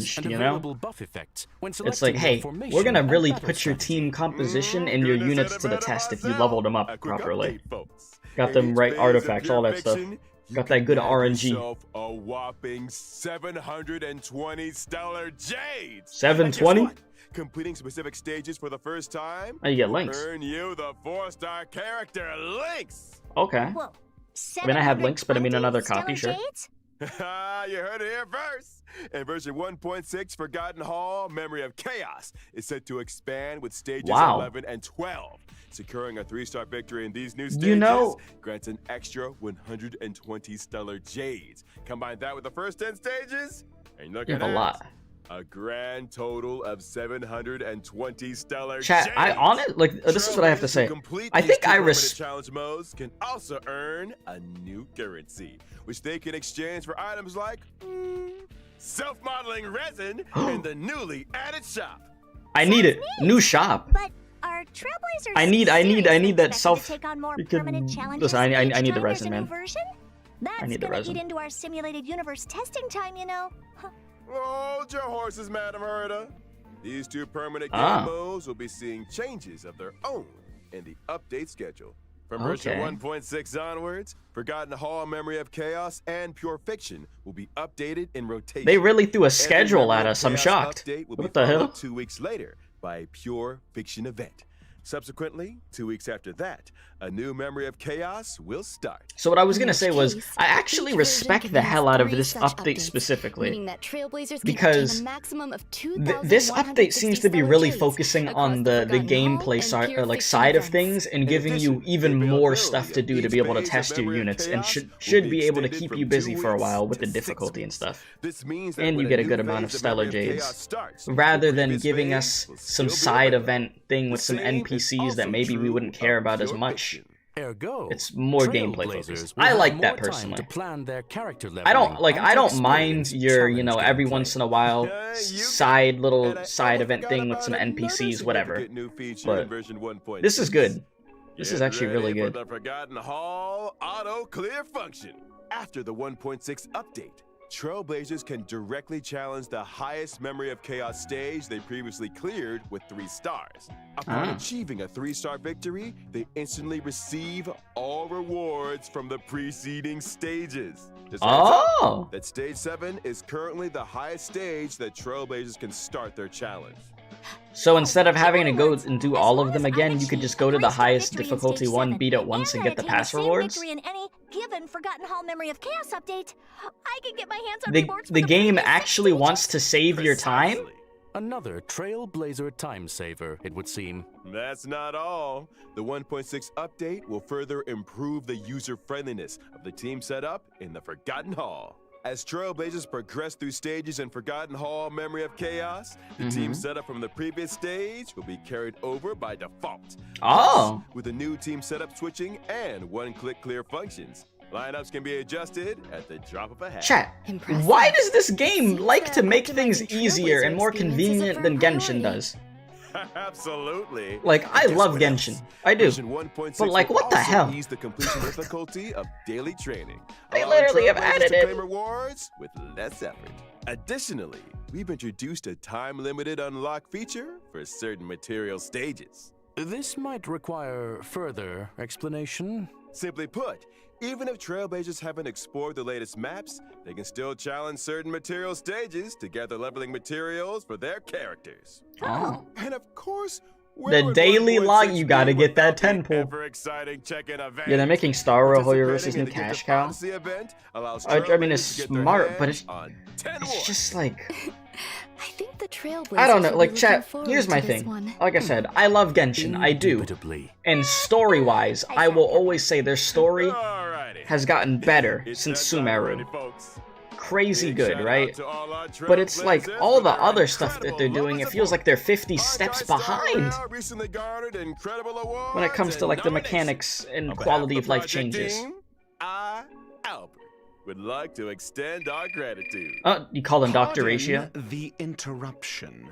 challenged, and you know? available buff effects when It's like, selecting hey, their formation we're gonna and really battle put your strategy. team composition and your Couldn't have units said to it the better test if you myself. leveled them A up quick properly. update, folks. Got In them each right phase of artifacts, all Pure that stuff. Fiction, you Got that can good add RNG. yourself a whopping 720 stellar jades. 720? And guess what? Completing specific stages for the first time Oh, you get will links. earn you the 4-star character links. Okay. Whoa. I mean, I have links, but I mean 720 another stellar copy, sure. jades? You heard it here first. In version 1.6, Forgotten Hall, Memory of Chaos is set to expand with stages Wow. 11 and 12. Securing a 3-star victory in these new stages You know- grants an extra 120 stellar jades. Combine that with the first 10 stages, and look You at have a that. lot. A grand total of 720 stellar Chat, jades. I on it like this is what I have to Trailblazers say. who complete I these think two I permanent challenge modes can also earn a new currency, which they can exchange for items like self-modeling resin in the newly added shop. I need it. New shop. But are Trailblazers I need seriously that expected self- to take on more we could- permanent challenges listen, I each need the time there's resin, a new man. version? That's need the gonna resin. eat into our simulated universe testing time, you know. Huh. Hold your horses, Madam Herda. These two permanent game Ah. modes will be seeing changes of their own in the update schedule. From Okay. version 1.6 onwards, Forgotten Hall, Memory of Chaos, and Pure Fiction will be updated in rotation. They really threw a Every schedule Memory at of us. I'm Chaos shocked. update will What be the followed hell? 2 weeks later by a Pure Fiction event. Subsequently, 2 weeks after that, a new Memory of Chaos will start. So what I was In gonna which say was, case, I actually each respect version the hell out of contains this 3 such update updates, specifically. meaning that Trailblazers can Because obtain a maximum of this update seems to be 2,160 really stellar focusing jades on the across gameplay Forgotten Hall and Pure like Fiction side of events. things, and In giving you addition, even the more availability stuff to of do to each be able to phase of test your Memory of units, and Chaos should will be able to extended keep from you busy 2 for a weeks while with to the 6 difficulty and weeks. stuff. This means that And when you get a new good amount phase of stellar Memory of jades. Chaos starts, Rather the than previous giving phase us will some still be side available. event thing with The some same is NPCs that also maybe we true wouldn't care of about as Pure much. Fiction. Ergo, It's more gameplay Trailblazers focused. will I have like more that time personally. to plan their character I don't leveling and I to don't mind experience your, you challenge know, every gameplay. once in a while You side And I side almost event forgot thing with about some another NPCs, whatever. significant new feature But in version 1.6. this is good. This is Get actually really ready for good. the Forgotten Hall auto clear function. After the 1.6 update, Trailblazers can directly challenge the highest Memory of Chaos stage they previously cleared with 3 stars. Upon achieving a 3-star victory, they instantly receive all rewards from the preceding stages. Just heads up that stage 7 is currently the highest stage that Trailblazers can start their challenge. So instead of having to go and do all of them again, you could just go to the highest difficulty one, beat it once, and get the pass rewards? Victory in any given Forgotten Hall Memory of Chaos update. I can get my hands on The rewards for game previous 6 actually stages. wants to save your time? Precisely. Another Trailblazer time saver, it would seem. That's not all. The 1.6 update will further improve the user-friendliness of the team setup in the Forgotten Hall. As Trailblazers progress through stages in Forgotten Hall Memory of Chaos, the team setup from the previous stage will be carried over by default. Oh. Plus, with the new team setup switching and one-click clear functions, lineups can be adjusted at the drop of a hat. Chat, Impressive. why does this game Seems like to that make optimizing things easier Trailblazer and more experience is a convenient than firm Genshin priority. does? Absolutely. Like, I Guess love what Genshin. else? I do. Version 1.6 But, like, will what the also hell? ease the completion difficulty of daily training. They allowing literally have Trailblazers added to it. claim rewards with less effort. Additionally, we've introduced a time-limited unlock feature for certain material stages. This might require further explanation. Simply put, even if Trailblazers haven't explored the latest maps, they can still challenge certain material stages to gather leveling materials for their characters. Oh. And of course, The daily log, you gotta get that 10 pull. Ever-exciting check-in event. Yeah, they're making Star Rail Hoyer Participating versus in new the Gift cash of cow. Odyssey event allows I mean, Trailblazers it's to get their smart, but hands it's on 10 It's awards. just like, I think the Trailblazers I don't know, will like be chat, looking forward here's my to this thing. one. Like I said, I love Genshin, I do. Indubitably. And story-wise, I will always say their story Alrighty. has gotten better It's since that time Sumeru. already, folks. Crazy Big good, shout right? out to all our But it's like, Trailblazers all for the their other stuff that they're incredible doing, love it feels like they're 50 Honkai steps Star behind Rail recently garnered incredible awards when it comes to like the and mechanics and nominations. quality On of behalf life the project changes. team, I, Albert, would like to extend our gratitude. You call him Dr. Pardon Ratio? the interruption.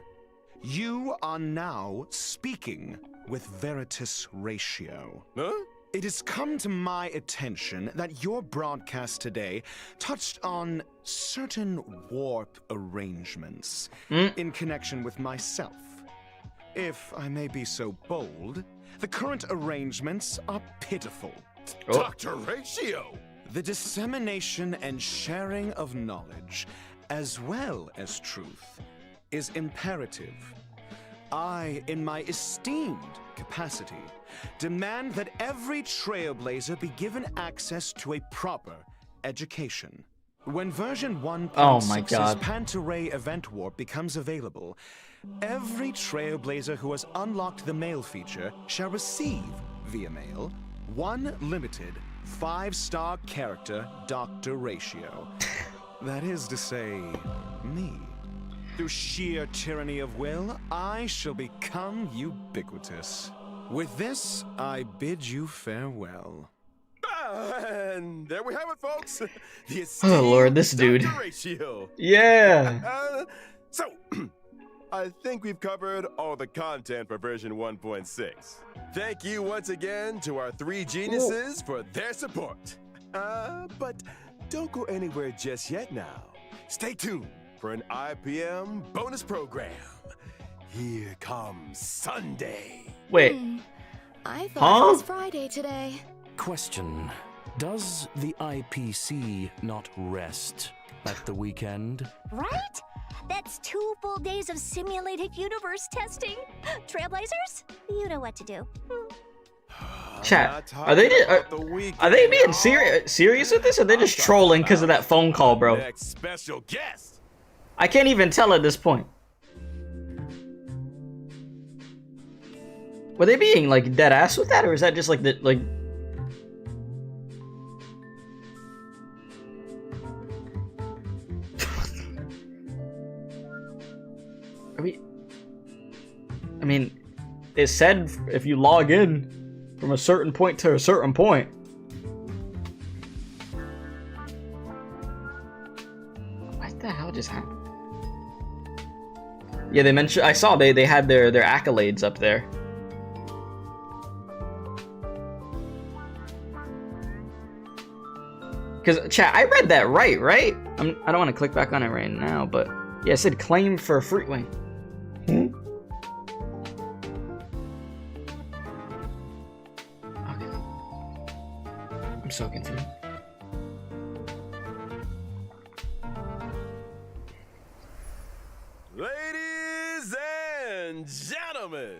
You are now speaking with Veritas Ratio. Huh? It has come to my attention that your broadcast today touched on certain warp arrangements in connection with myself. If I may be so bold, the current arrangements are pitiful. Oh. Dr. Ratio! The dissemination and sharing of knowledge, as well as truth, is imperative. I, in my esteemed capacity, demand that every Trailblazer be given access to a proper education. When version 1.6's Oh my God. Pantaray Event Warp becomes available, every Trailblazer who has unlocked the mail feature shall receive, via mail, one limited 5-star character Dr. Ratio. That is to say, me. Through sheer tyranny of will, I shall become ubiquitous. With this, I bid you farewell. And there we have it, folks. The Oh Lord, this esteemed dude. Dr. Ratio. Yeah! So, I think we've covered all the content for version 1.6. Thank you once again to our 3 geniuses for their support. But don't go anywhere just yet now. Stay tuned for an IPM bonus program. Here comes Sunday. Wait, I thought Huh? it was Friday today. Question. Does the IPC not rest at the weekend? Right? That's 2 full days of simulated universe testing. Trailblazers, you know what to do. Chat, are they being serious with this, or are they just trolling because of that phone call, bro? Next special guest. I can't even tell at this point. Were they being like dead ass with that, or is that just like the like? I mean, it said if you log in from a certain point to a certain point. What the hell just happened? Yeah, they mentioned. I saw they had their accolades up there. Because chat, I read that right? I don't want to click back on it right now, but yeah, it said claim for Fruitwing. Okay. I'm so confused. Ladies and gentlemen,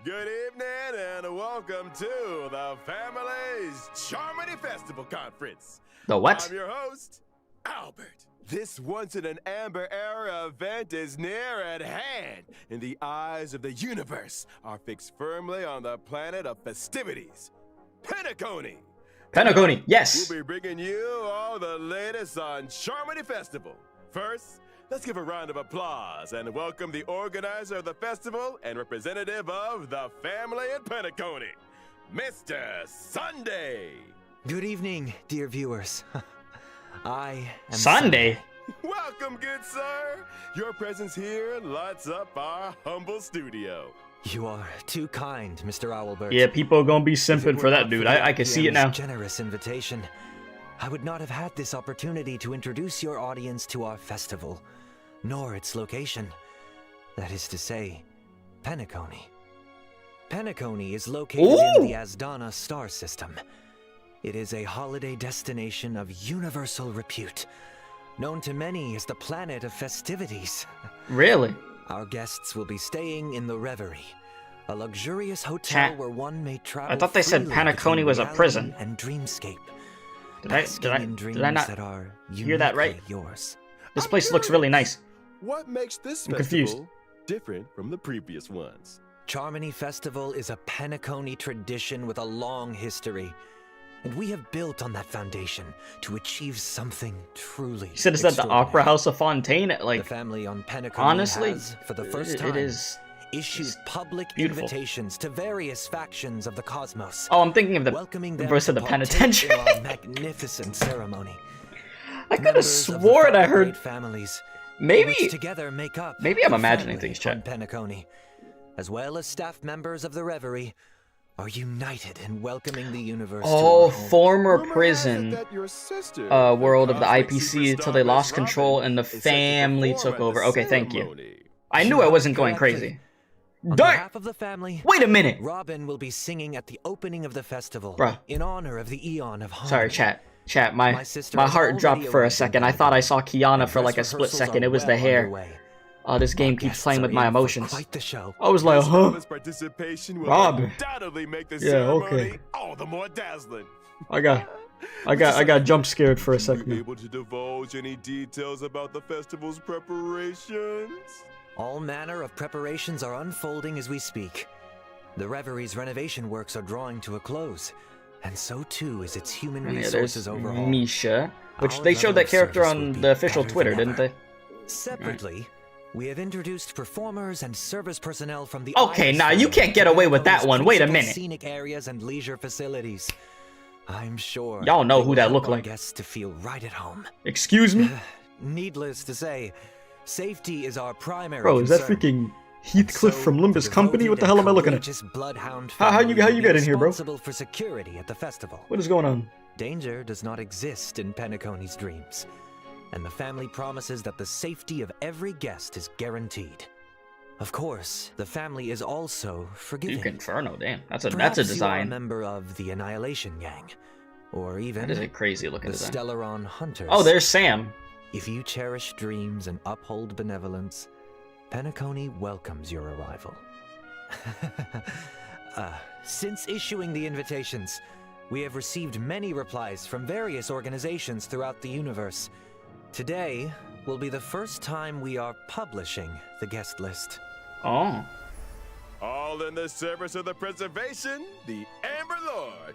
good evening and welcome to the Family's Charmony Festival Conference. The what? I'm your host, Albert. This once-in-an-amber era event is near at hand, and the eyes of the universe are fixed firmly on the planet of festivities, Penacony. Penacony, yes. We'll be bringing you all the latest on Charmony Festival. First, let's give a round of applause and welcome the organizer of the festival and representative of the family in Penacony, Mr. Sunday. Good evening, dear viewers. I am Sunday. Welcome, good sir. Your presence here lights up our humble studio. You are too kind, Mr. Owlbird. Yeah, people are gonna be simping for that dude. I can see it now. Generous invitation. I would not have had this opportunity to introduce your audience to our festival, nor its location. That is to say, Penacony. Penacony is located in the Asdana star system. It is a holiday destination of universal repute, known to many as the planet of festivities. Really? Our guests will be staying in the Reverie, a luxurious hotel where one may travel. I thought they said Penacony was a prison. And dreamscape. Did I not hear that right? Yours. This place looks really nice. What makes this I'm festival confused. different from the previous ones? Charmony Festival is a Penacony tradition with a long history. And we have built on that foundation to achieve something truly. You said it's at the Opera House of Fontaine. Like, the family on Penacony honestly, has, for the first time, it is issued public beautiful. invitations to various factions of the cosmos. Oh, I'm thinking of the welcoming them verse of the to partake penitentiary. in our magnificent ceremony. I could have sworn I heard families. Maybe which together make up maybe I'm the imagining family things, chat. on Penacony, as well as staff members of the Reverie, are united in welcoming the universe. Oh, to our home. former prison world of the IPC until they lost control and the family took over. Okay, thank you. I knew I wasn't going crazy. On Darn! behalf of the family, Wait a minute! Robin will be singing at the opening of the festival, Bruh. in honor of the Eon of Harmony. Sorry, chat. Chat, my sister my has heart already dropped for a arrived second. in I thought I saw Penacony, Kiana and for like a dress split rehearsals second. are It was the well hair. underway. Oh, this game keeps Guests playing with are my in for emotions. quite the show. I was like, huh? Participation will Rob. undoubtedly make the Yeah, ceremony okay. all the more dazzling. I got jump scared for a Are second. you able to divulge any details about the festival's preparations? All manner of preparations are unfolding as we speak. The Reverie's renovation works are drawing to a close, and so too is its human And yeah, resources there's overhaul. Misha, which Our they showed level that of character service will on be the official better Twitter, than didn't ever. they? Separately, we have introduced performers and service personnel from the Okay, Iris nah, you family can't get to away with that Panacone's one. Wait a principal minute. Scenic areas and leisure facilities. I'm sure Y'all know they who will that help look our like. guests to feel right at home. Excuse me? Needless to say, safety is our primary Bro, is that concern. freaking Heathcliff So, from Limbus the Company? What the hell am I looking at? courageous bloodhound How you family will get be in here, bro? responsible for security at the festival. What is going on? Danger does not exist in Penacony's dreams, and the family promises that the safety of every guest is guaranteed. Of course, the family is also forgiving. Duke Inferno, damn. That's a Perhaps you are a design. member of the Annihilation Gang, or even That is a crazy looking the design. Stellaron Hunters. Oh, there's Sam. If you cherish dreams and uphold benevolence, Penacony welcomes your arrival. Since issuing the invitations, we have received many replies from various organizations throughout the universe. Today will be the first time we are publishing the guest list. Oh. All in the service of the preservation, the Amber Lord.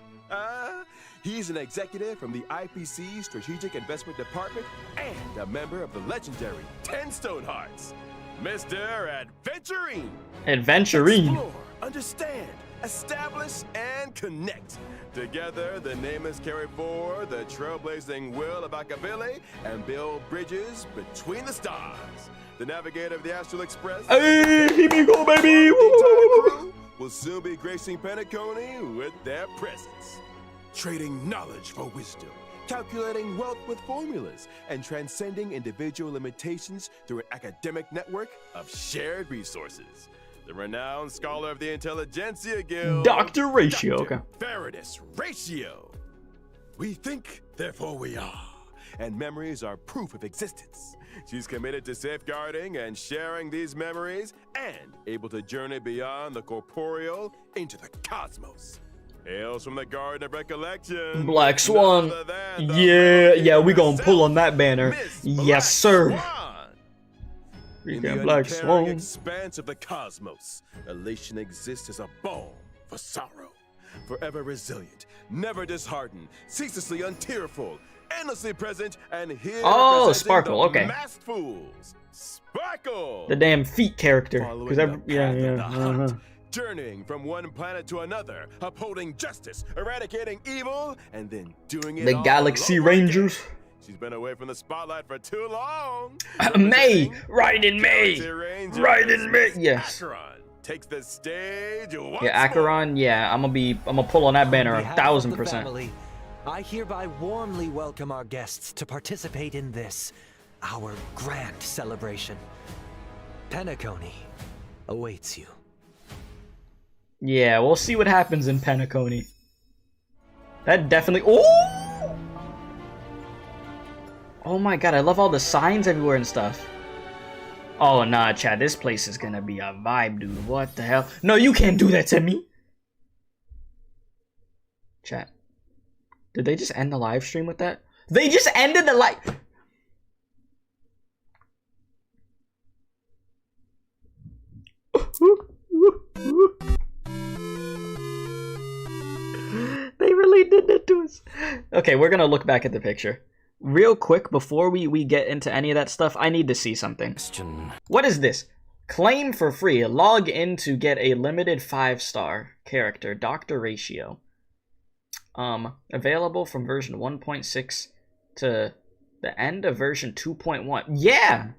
He's an executive from the IPC Strategic Investment Department and a member of the legendary 10 Stonehearts, Mr. Adventurine. Adventurine. Explore, understand, establish, and connect. Together, the nameless carry forward the trailblazing will of Akabili and build bridges between the stars. The navigator of the Astral Express, Hey, here we go, baby. crew will soon be gracing Penacony with their presence. Trading knowledge for wisdom, calculating wealth with formulas, and transcending individual limitations through an academic network of shared resources. The renowned scholar of the Intelligentsia Guild, Dr. Ratio. Dr. Okay. Veritas Ratio. We think, therefore we are, and memories are proof of existence. She's committed to safeguarding and sharing these memories and able to journey beyond the corporeal into the cosmos. Hails from the Garden of Recollection. Black Swan. none other than the Yeah, we gonna herself, pull on that banner. Miss Yes, Black sir. Swan. In the Freaking Black uncaring Swan. expanse of the cosmos, elation exists as a balm for sorrow. Forever resilient, never disheartened, ceaselessly untearful, endlessly present, and here Oh, representing Sparkle, the okay. masked fools. Sparkle! The damn feet character. Following Because the yeah, path yeah. of the hunt, Uh-huh. journeying from one planet to another, upholding justice, eradicating evil, and then doing it The all Galaxy over again. Rangers. She's been away from the spotlight for too long. May, Representing right in May, Galaxy Rangers, right in May. Miss Yes. Acheron takes the stage once Yeah, more. Acheron. Yeah, I'm gonna pull on that banner On a behalf of the 1000%. family, I hereby warmly welcome our guests to participate in this, our grand celebration. Penacony awaits you. Yeah, we'll see what happens in Penacony. That definitely. Oh! Oh my god, I love all the signs everywhere and stuff. Oh nah, Chad, this place is gonna be a vibe, dude. What the hell? No, you can't do that to me. Chat. Did they just end the live stream with that? They just ended the live. They really did that to us. Okay, we're gonna look back at the picture. Real quick, before we get into any of that stuff, I need to see something. Question. What is this? Claim for free. Log in to get a limited 5-star character, Dr. Ratio. Available from version 1.6 to the end of version 2.1. Yeah!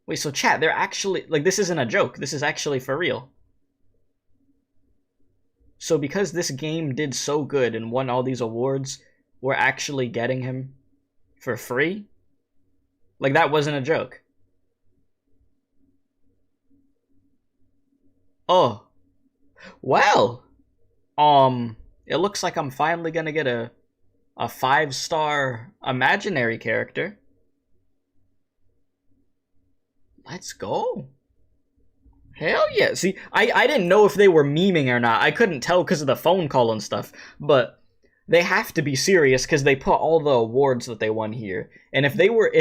Wait, so chat, they're actually, like, this isn't a joke. This is actually for real. So because this game did so good and won all these awards, we're actually getting him for free? Like, that wasn't a joke. Oh. Well. It looks like I'm finally gonna get a 5-star imaginary character. Let's go. Hell yeah. See, I didn't know if they were memeing or not. I couldn't tell because of the phone call and stuff. But they have to be serious because they put all the awards that they won here. And if they were,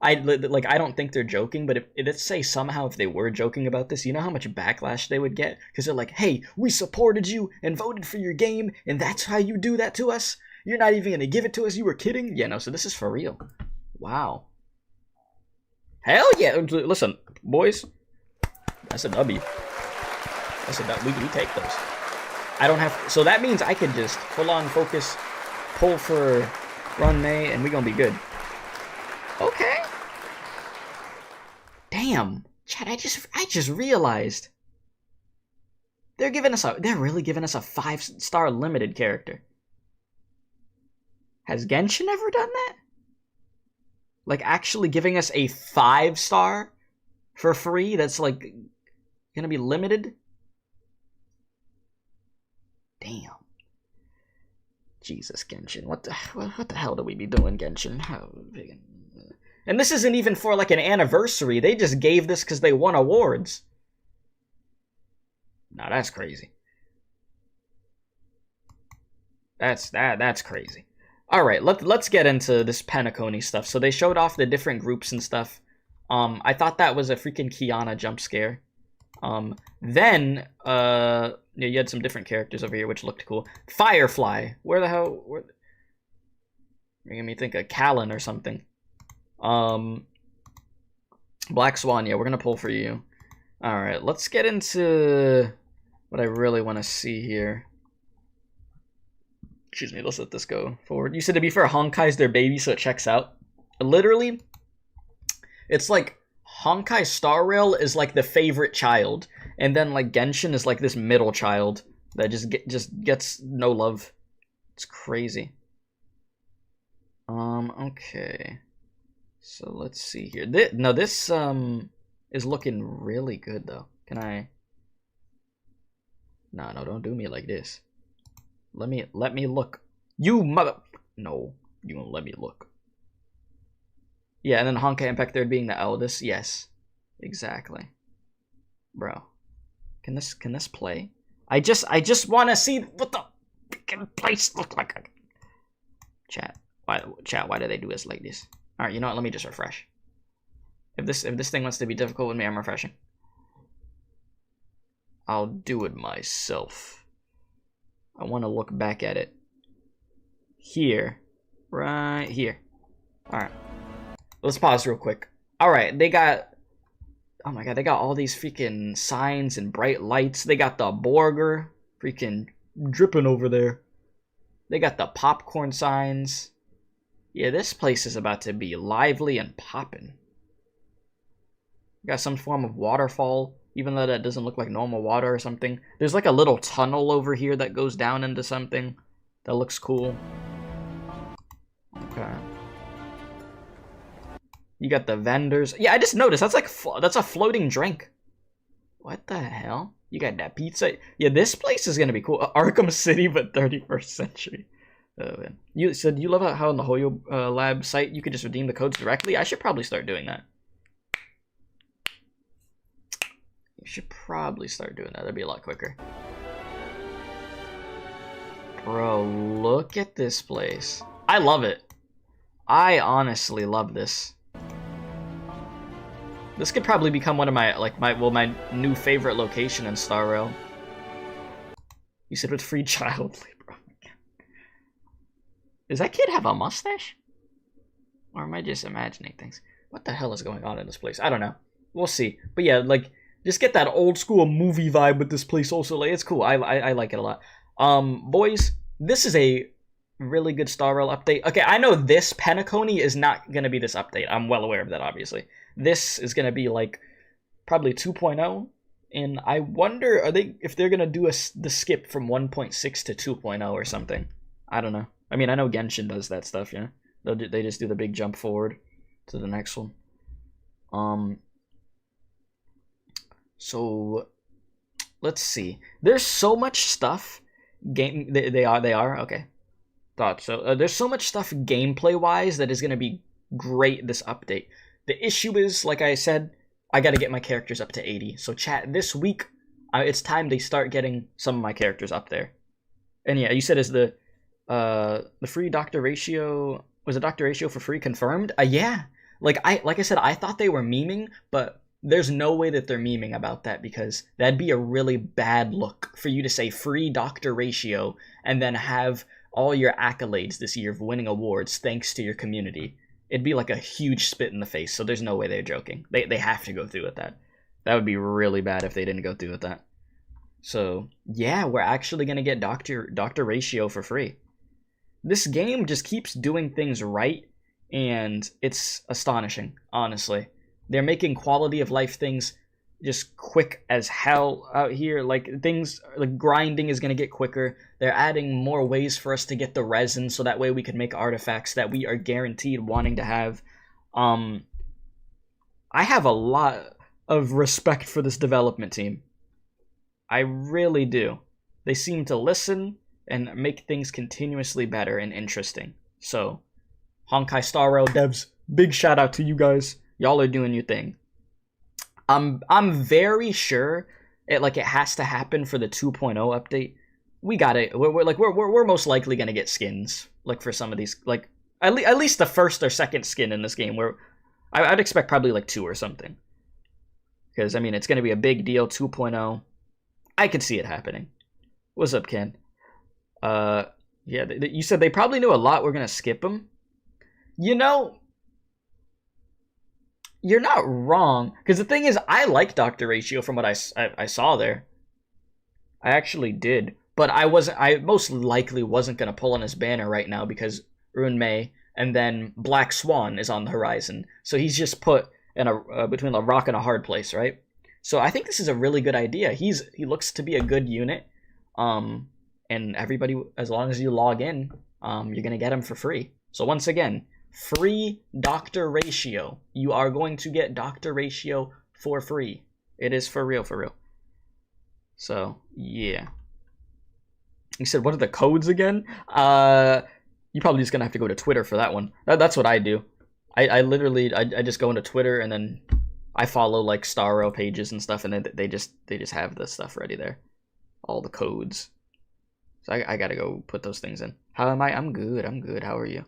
I don't think they're joking, but if let's say somehow if they were joking about this, you know how much backlash they would get? Because they're like, hey, we supported you and voted for your game, and that's how you do that to us? You're not even going to give it to us? You were kidding? Yeah, no, so this is for real. Wow. Hell yeah. Listen, boys, that's a W. That's a W. We take those. I don't have... So that means I could just full-on focus, pull for Ruan Mei, and we're going to be good. Okay. Damn. Chad, I just realized. They're really giving us a 5-star limited character. Has Genshin ever done that? Like, actually giving us a 5-star for free that's, like, gonna be limited? Damn. Jesus, Genshin. What the hell do we be doing, Genshin? How big... And this isn't even for like an anniversary. They just gave this because they won awards. Now that's crazy. That's crazy. All right, let's get into this Penacony stuff. So they showed off the different groups and stuff. I thought that was a freaking Kiana jump scare. Then yeah, you had some different characters over here which looked cool. Firefly, where the hell? Making me think of Callan or something. Black Swan, yeah, we're gonna pull for you. All right, let's get into what I really want to see here. Excuse me, let's let this go forward. You said, to be fair, Honkai's their baby, so it checks out. Literally, it's like Honkai Star Rail is like the favorite child, and then like Genshin is like this middle child that just gets no love. It's crazy. Okay. So let's see here. This is looking really good though. Can I? No, don't do me like this. Let me look. You mother. No, you won't let me look. Yeah, and then Honkai Impact Third being the eldest. Yes, exactly. Bro, can this play? I just want to see what the freaking place look like. Chat, why do they do us like this? All right, you know what? Let me just refresh. If this thing wants to be difficult with me, I'm refreshing. I'll do it myself. I want to look back at it. Here. Right here. Alright. Let's pause real quick. Alright, they got... Oh my god, they got all these freaking signs and bright lights. They got the Borger freaking dripping over there. They got the popcorn signs. Yeah, this place is about to be lively and poppin'. Got some form of waterfall, even though that doesn't look like normal water or something. There's like a little tunnel over here that goes down into something that looks cool. Okay. You got the vendors. Yeah, I just noticed that's a floating drink. What the hell? You got that pizza. Yeah, this place is gonna be cool. Arkham City, but 31st century. Oh, man. You said you love how on the Hoyo Lab site you could just redeem the codes directly. I should probably start doing that. You should probably start doing that. That'd be a lot quicker. Bro, look at this place. I love it. I honestly love this. This could probably become one of my new favorite location in Star Rail. You said with free child labor. Does that kid have a mustache? Or am I just imagining things? What the hell is going on in this place? I don't know. We'll see. But yeah, like, just get that old school movie vibe with this place also. Like, it's cool. I like it a lot. Boys, this is a really good Star Rail update. Okay, I know this Penacony is not going to be this update. I'm well aware of that, obviously. This is going to be, like, probably 2.0. And I wonder, if they're going to do the skip from 1.6 to 2.0 or something. I don't know. I mean, I know Genshin does that stuff, yeah? They just do the big jump forward to the next one. So, let's see. There's so much stuff. They are? Okay. Thought so. There's so much stuff gameplay-wise that is going to be great this update. The issue is, like I said, I got to get my characters up to 80. So, chat, this week, it's time they start getting some of my characters up there. And yeah, you said is the free Dr. Ratio... Was a Dr. Ratio for free confirmed? Yeah. Like I said, I thought they were memeing, but there's no way that they're memeing about that, because that'd be a really bad look for you to say free Dr. Ratio and then have all your accolades this year of winning awards thanks to your community. It'd be like a huge spit in the face, so there's no way they're joking. They have to go through with that. That would be really bad if they didn't go through with that. So, yeah, we're actually going to get Dr. Ratio for free. This game just keeps doing things right, and it's astonishing, honestly. They're making quality of life things just quick as hell out here. Like, things, like grinding is going to get quicker. They're adding more ways for us to get the resin, so that way we can make artifacts that we are guaranteed wanting to have. I have a lot of respect for this development team. I really do. They seem to listen and make things continuously better and interesting. So, Honkai Star Rail devs, big shout out to you guys. Y'all are doing your thing. I'm very sure it has to happen for the 2.0 update. We got it. We're most likely gonna get skins for some of these, at least the first or second skin in this game. Where I'd expect probably 2 or something, because I mean it's gonna be a big deal. 2.0, I could see it happening. What's up, Ken? Yeah, you said they probably knew a lot. We're gonna skip them. You know, you're not wrong, because the thing is, I like Dr. Ratio from what I saw there. I actually did, but I most likely wasn't gonna pull on his banner right now because Ruan Mei and then Black Swan is on the horizon, so he's just put in between a rock and a hard place, right? So I think this is a really good idea. He looks to be a good unit, and everybody, as long as you log in, you're gonna get him for free. So once again, free Dr. Ratio. You are going to get Dr. Ratio for free. It is for real, for real. So, yeah. You said, what are the codes again? You're probably just going to have to go to Twitter for that one. That's what I do. I literally just go into Twitter, and then I follow, Star Rail pages and stuff, and then they just have the stuff ready there. All the codes. So I got to go put those things in. How am I? I'm good. How are you?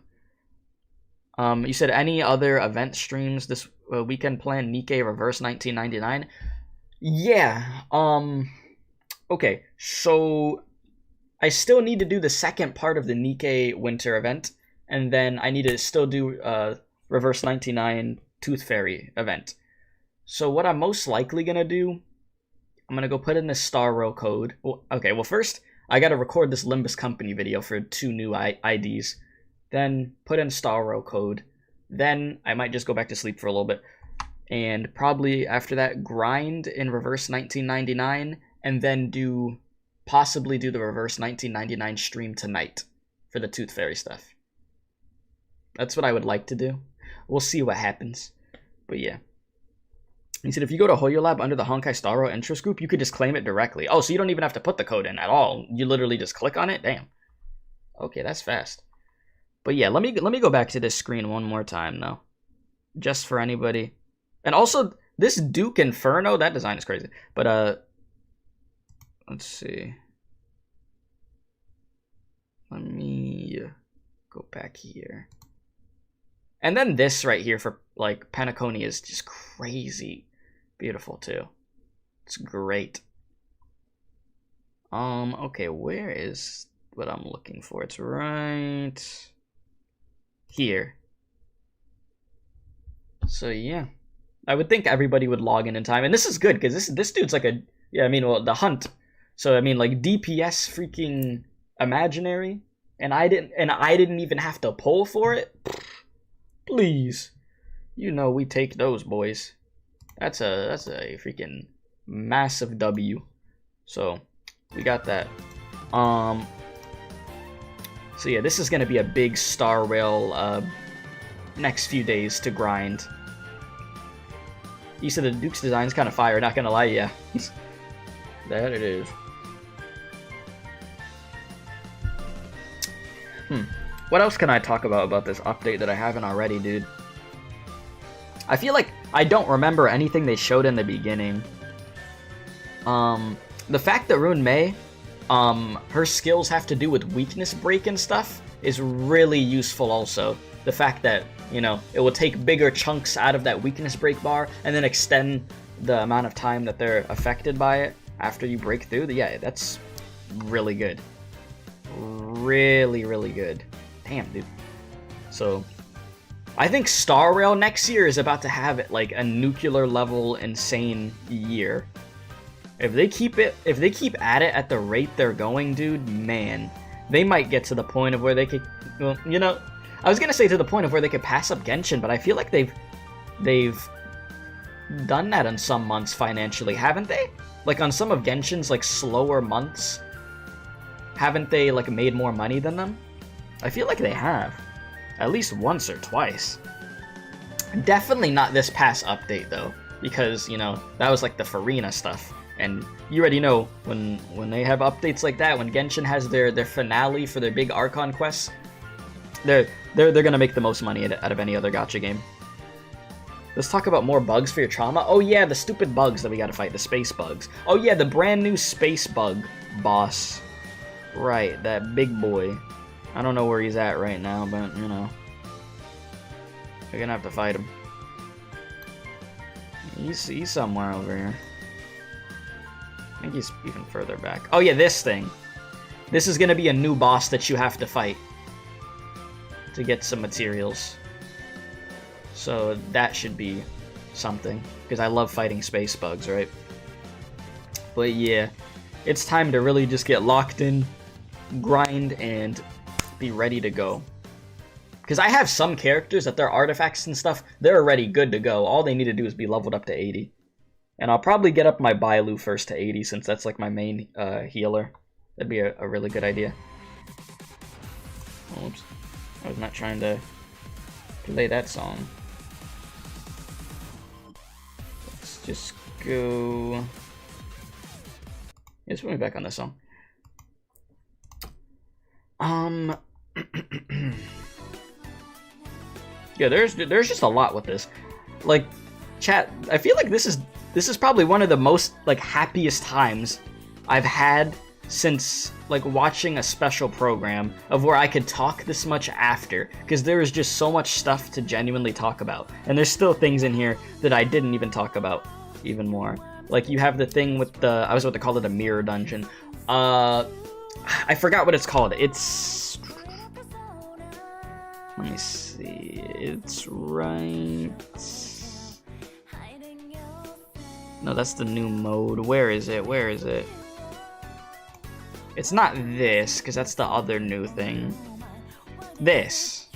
You said any other event streams this weekend planned? Nikkei Reverse 1999. Yeah. Okay. So I still need to do the second part of the Nikkei winter event, and then I need to still do Reverse 99 Tooth Fairy event. So what I'm most likely gonna do, I'm gonna go put in this Star Rail code. Well, first I gotta record this Limbus Company video for 2 new IDs. Then put in Star Rail code. Then I might just go back to sleep for a little bit. And probably after that, grind in Reverse 1999. And then possibly do the Reverse 1999 stream tonight for the Tooth Fairy stuff. That's what I would like to do. We'll see what happens. But yeah. He said if you go to Hoyo Lab under the Honkai Star Rail interest group, you could just claim it directly. Oh, so you don't even have to put the code in at all. You literally just click on it? Damn. Okay, that's fast. But yeah, let me go back to this screen one more time though, just for anybody. And also, this Duke Inferno, that design is crazy. But let's see. Let me go back here. And then this right here for Penacony is just crazy beautiful too. It's great. Okay, where is what I'm looking for? It's right here. So yeah, I would think everybody would log in time, and this is good because this dude's the hunt. So I mean, DPS freaking imaginary, and I didn't even have to pull for it. Please, we take those, boys. That's a freaking massive W. So we got that. So yeah, this is gonna be a big Star Rail next few days to grind. You said the Duke's design's kind of fire, not gonna lie, yeah. That it is. What else can I talk about this update that I haven't already, dude? I feel like I don't remember anything they showed in the beginning. The fact that Ruan Mei, her skills have to do with weakness break and stuff is really useful also. The fact that, it will take bigger chunks out of that weakness break bar and then extend the amount of time that they're affected by it after you break through. Yeah, that's really good. Really, really good. Damn, dude. So, I think Star Rail next year is about to have a nuclear level insane year. If they keep at it at the rate they're going, dude, man, they might get to the point of where they could, I was gonna say to the point of where they could pass up Genshin, but I feel like they've done that in some months financially, haven't they? On some of Genshin's slower months, haven't they made more money than them? I feel like they have, at least once or twice. Definitely not this past update though, because that was the Farina stuff. And you already know, when they have updates like that, when Genshin has their finale for their big Archon quests, they're gonna make the most money out of any other gacha game. Let's talk about more bugs for your trauma. Oh yeah, the stupid bugs that we gotta fight, the space bugs. Oh yeah, the brand new space bug boss. Right, that big boy. I don't know where he's at right now, but you know, we're gonna have to fight him. He's somewhere over here. I think he's even further back. Oh yeah, this thing. This is gonna be a new boss that you have to fight to get some materials. So that should be something, because I love fighting space bugs, right? But yeah, it's time to really just get locked in, grind, and be ready to go. Because I have some characters that their artifacts and stuff, they're already good to go. All they need to do is be leveled up to 80. And I'll probably get up my Bailu first to 80, since that's like my main healer. That'd be a really good idea. Oops. I was not trying to play that song. Let's just go... Let's put me back on this song. Yeah, there's just a lot with this. Like, chat, I feel like this is probably one of the most like happiest times I've had since like watching a special program of where I could talk this much after, because there is just so much stuff to genuinely talk about, and there's still things in here that I didn't even talk about even more. Like you have the thing with the, I was about to call it a mirror dungeon. I forgot what it's called. It's, let me see. It's right. No, that's the new mode. Where is it? Where is it? It's not this, because that's the other new thing. This.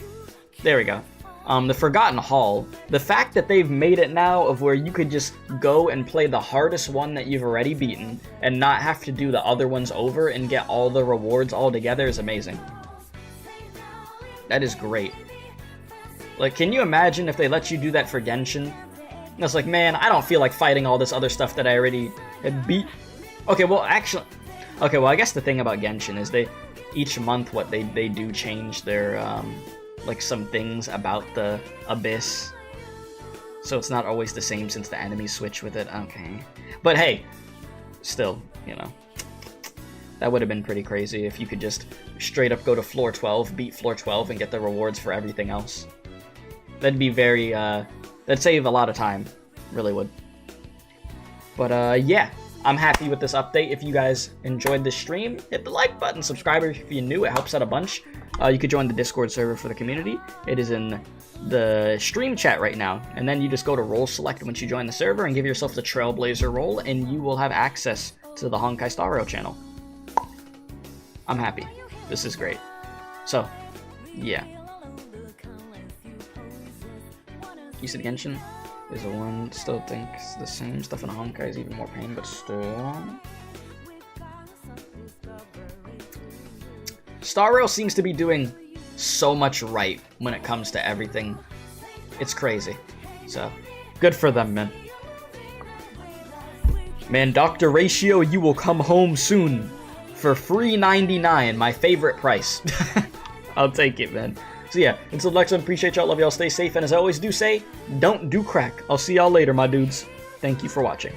There we go. The Forgotten Hall. The fact that they've made it now of where you could just go and play the hardest one that you've already beaten and not have to do the other ones over and get all the rewards all together is amazing. That is great. Like, can you imagine if they let you do that for Genshin? And it's like, man, I don't feel like fighting all this other stuff that I already had beat. Okay, well, actually... Okay, well, I guess the thing about Genshin is each month, they do change their, like, some things about the Abyss. So it's not always the same since the enemies switch with it. Okay. But hey, still, you know, that would have been pretty crazy if you could just straight up go to floor 12, beat floor 12, and get the rewards for everything else. That'd be very, that'd save a lot of time. Really would. But, yeah. I'm happy with this update. If you guys enjoyed this stream, hit the like button, subscribe if you're new, it helps out a bunch. You could join the Discord server for the community. It is in the stream chat right now. And then you just go to role select once you join the server and give yourself the Trailblazer role, and you will have access to the Honkai Star Rail channel. I'm happy. This is great. So, yeah. You said Genshin is the one still thinks the same stuff in Honkai is even more pain, but still. Star Rail seems to be doing so much right when it comes to everything. It's crazy. So, good for them, man. Man, Dr. Ratio, you will come home soon for $3.99, my favorite price. I'll take it, man. So yeah, until next time, appreciate y'all, love y'all, stay safe, and as I always do say, don't do crack. I'll see y'all later, my dudes. Thank you for watching.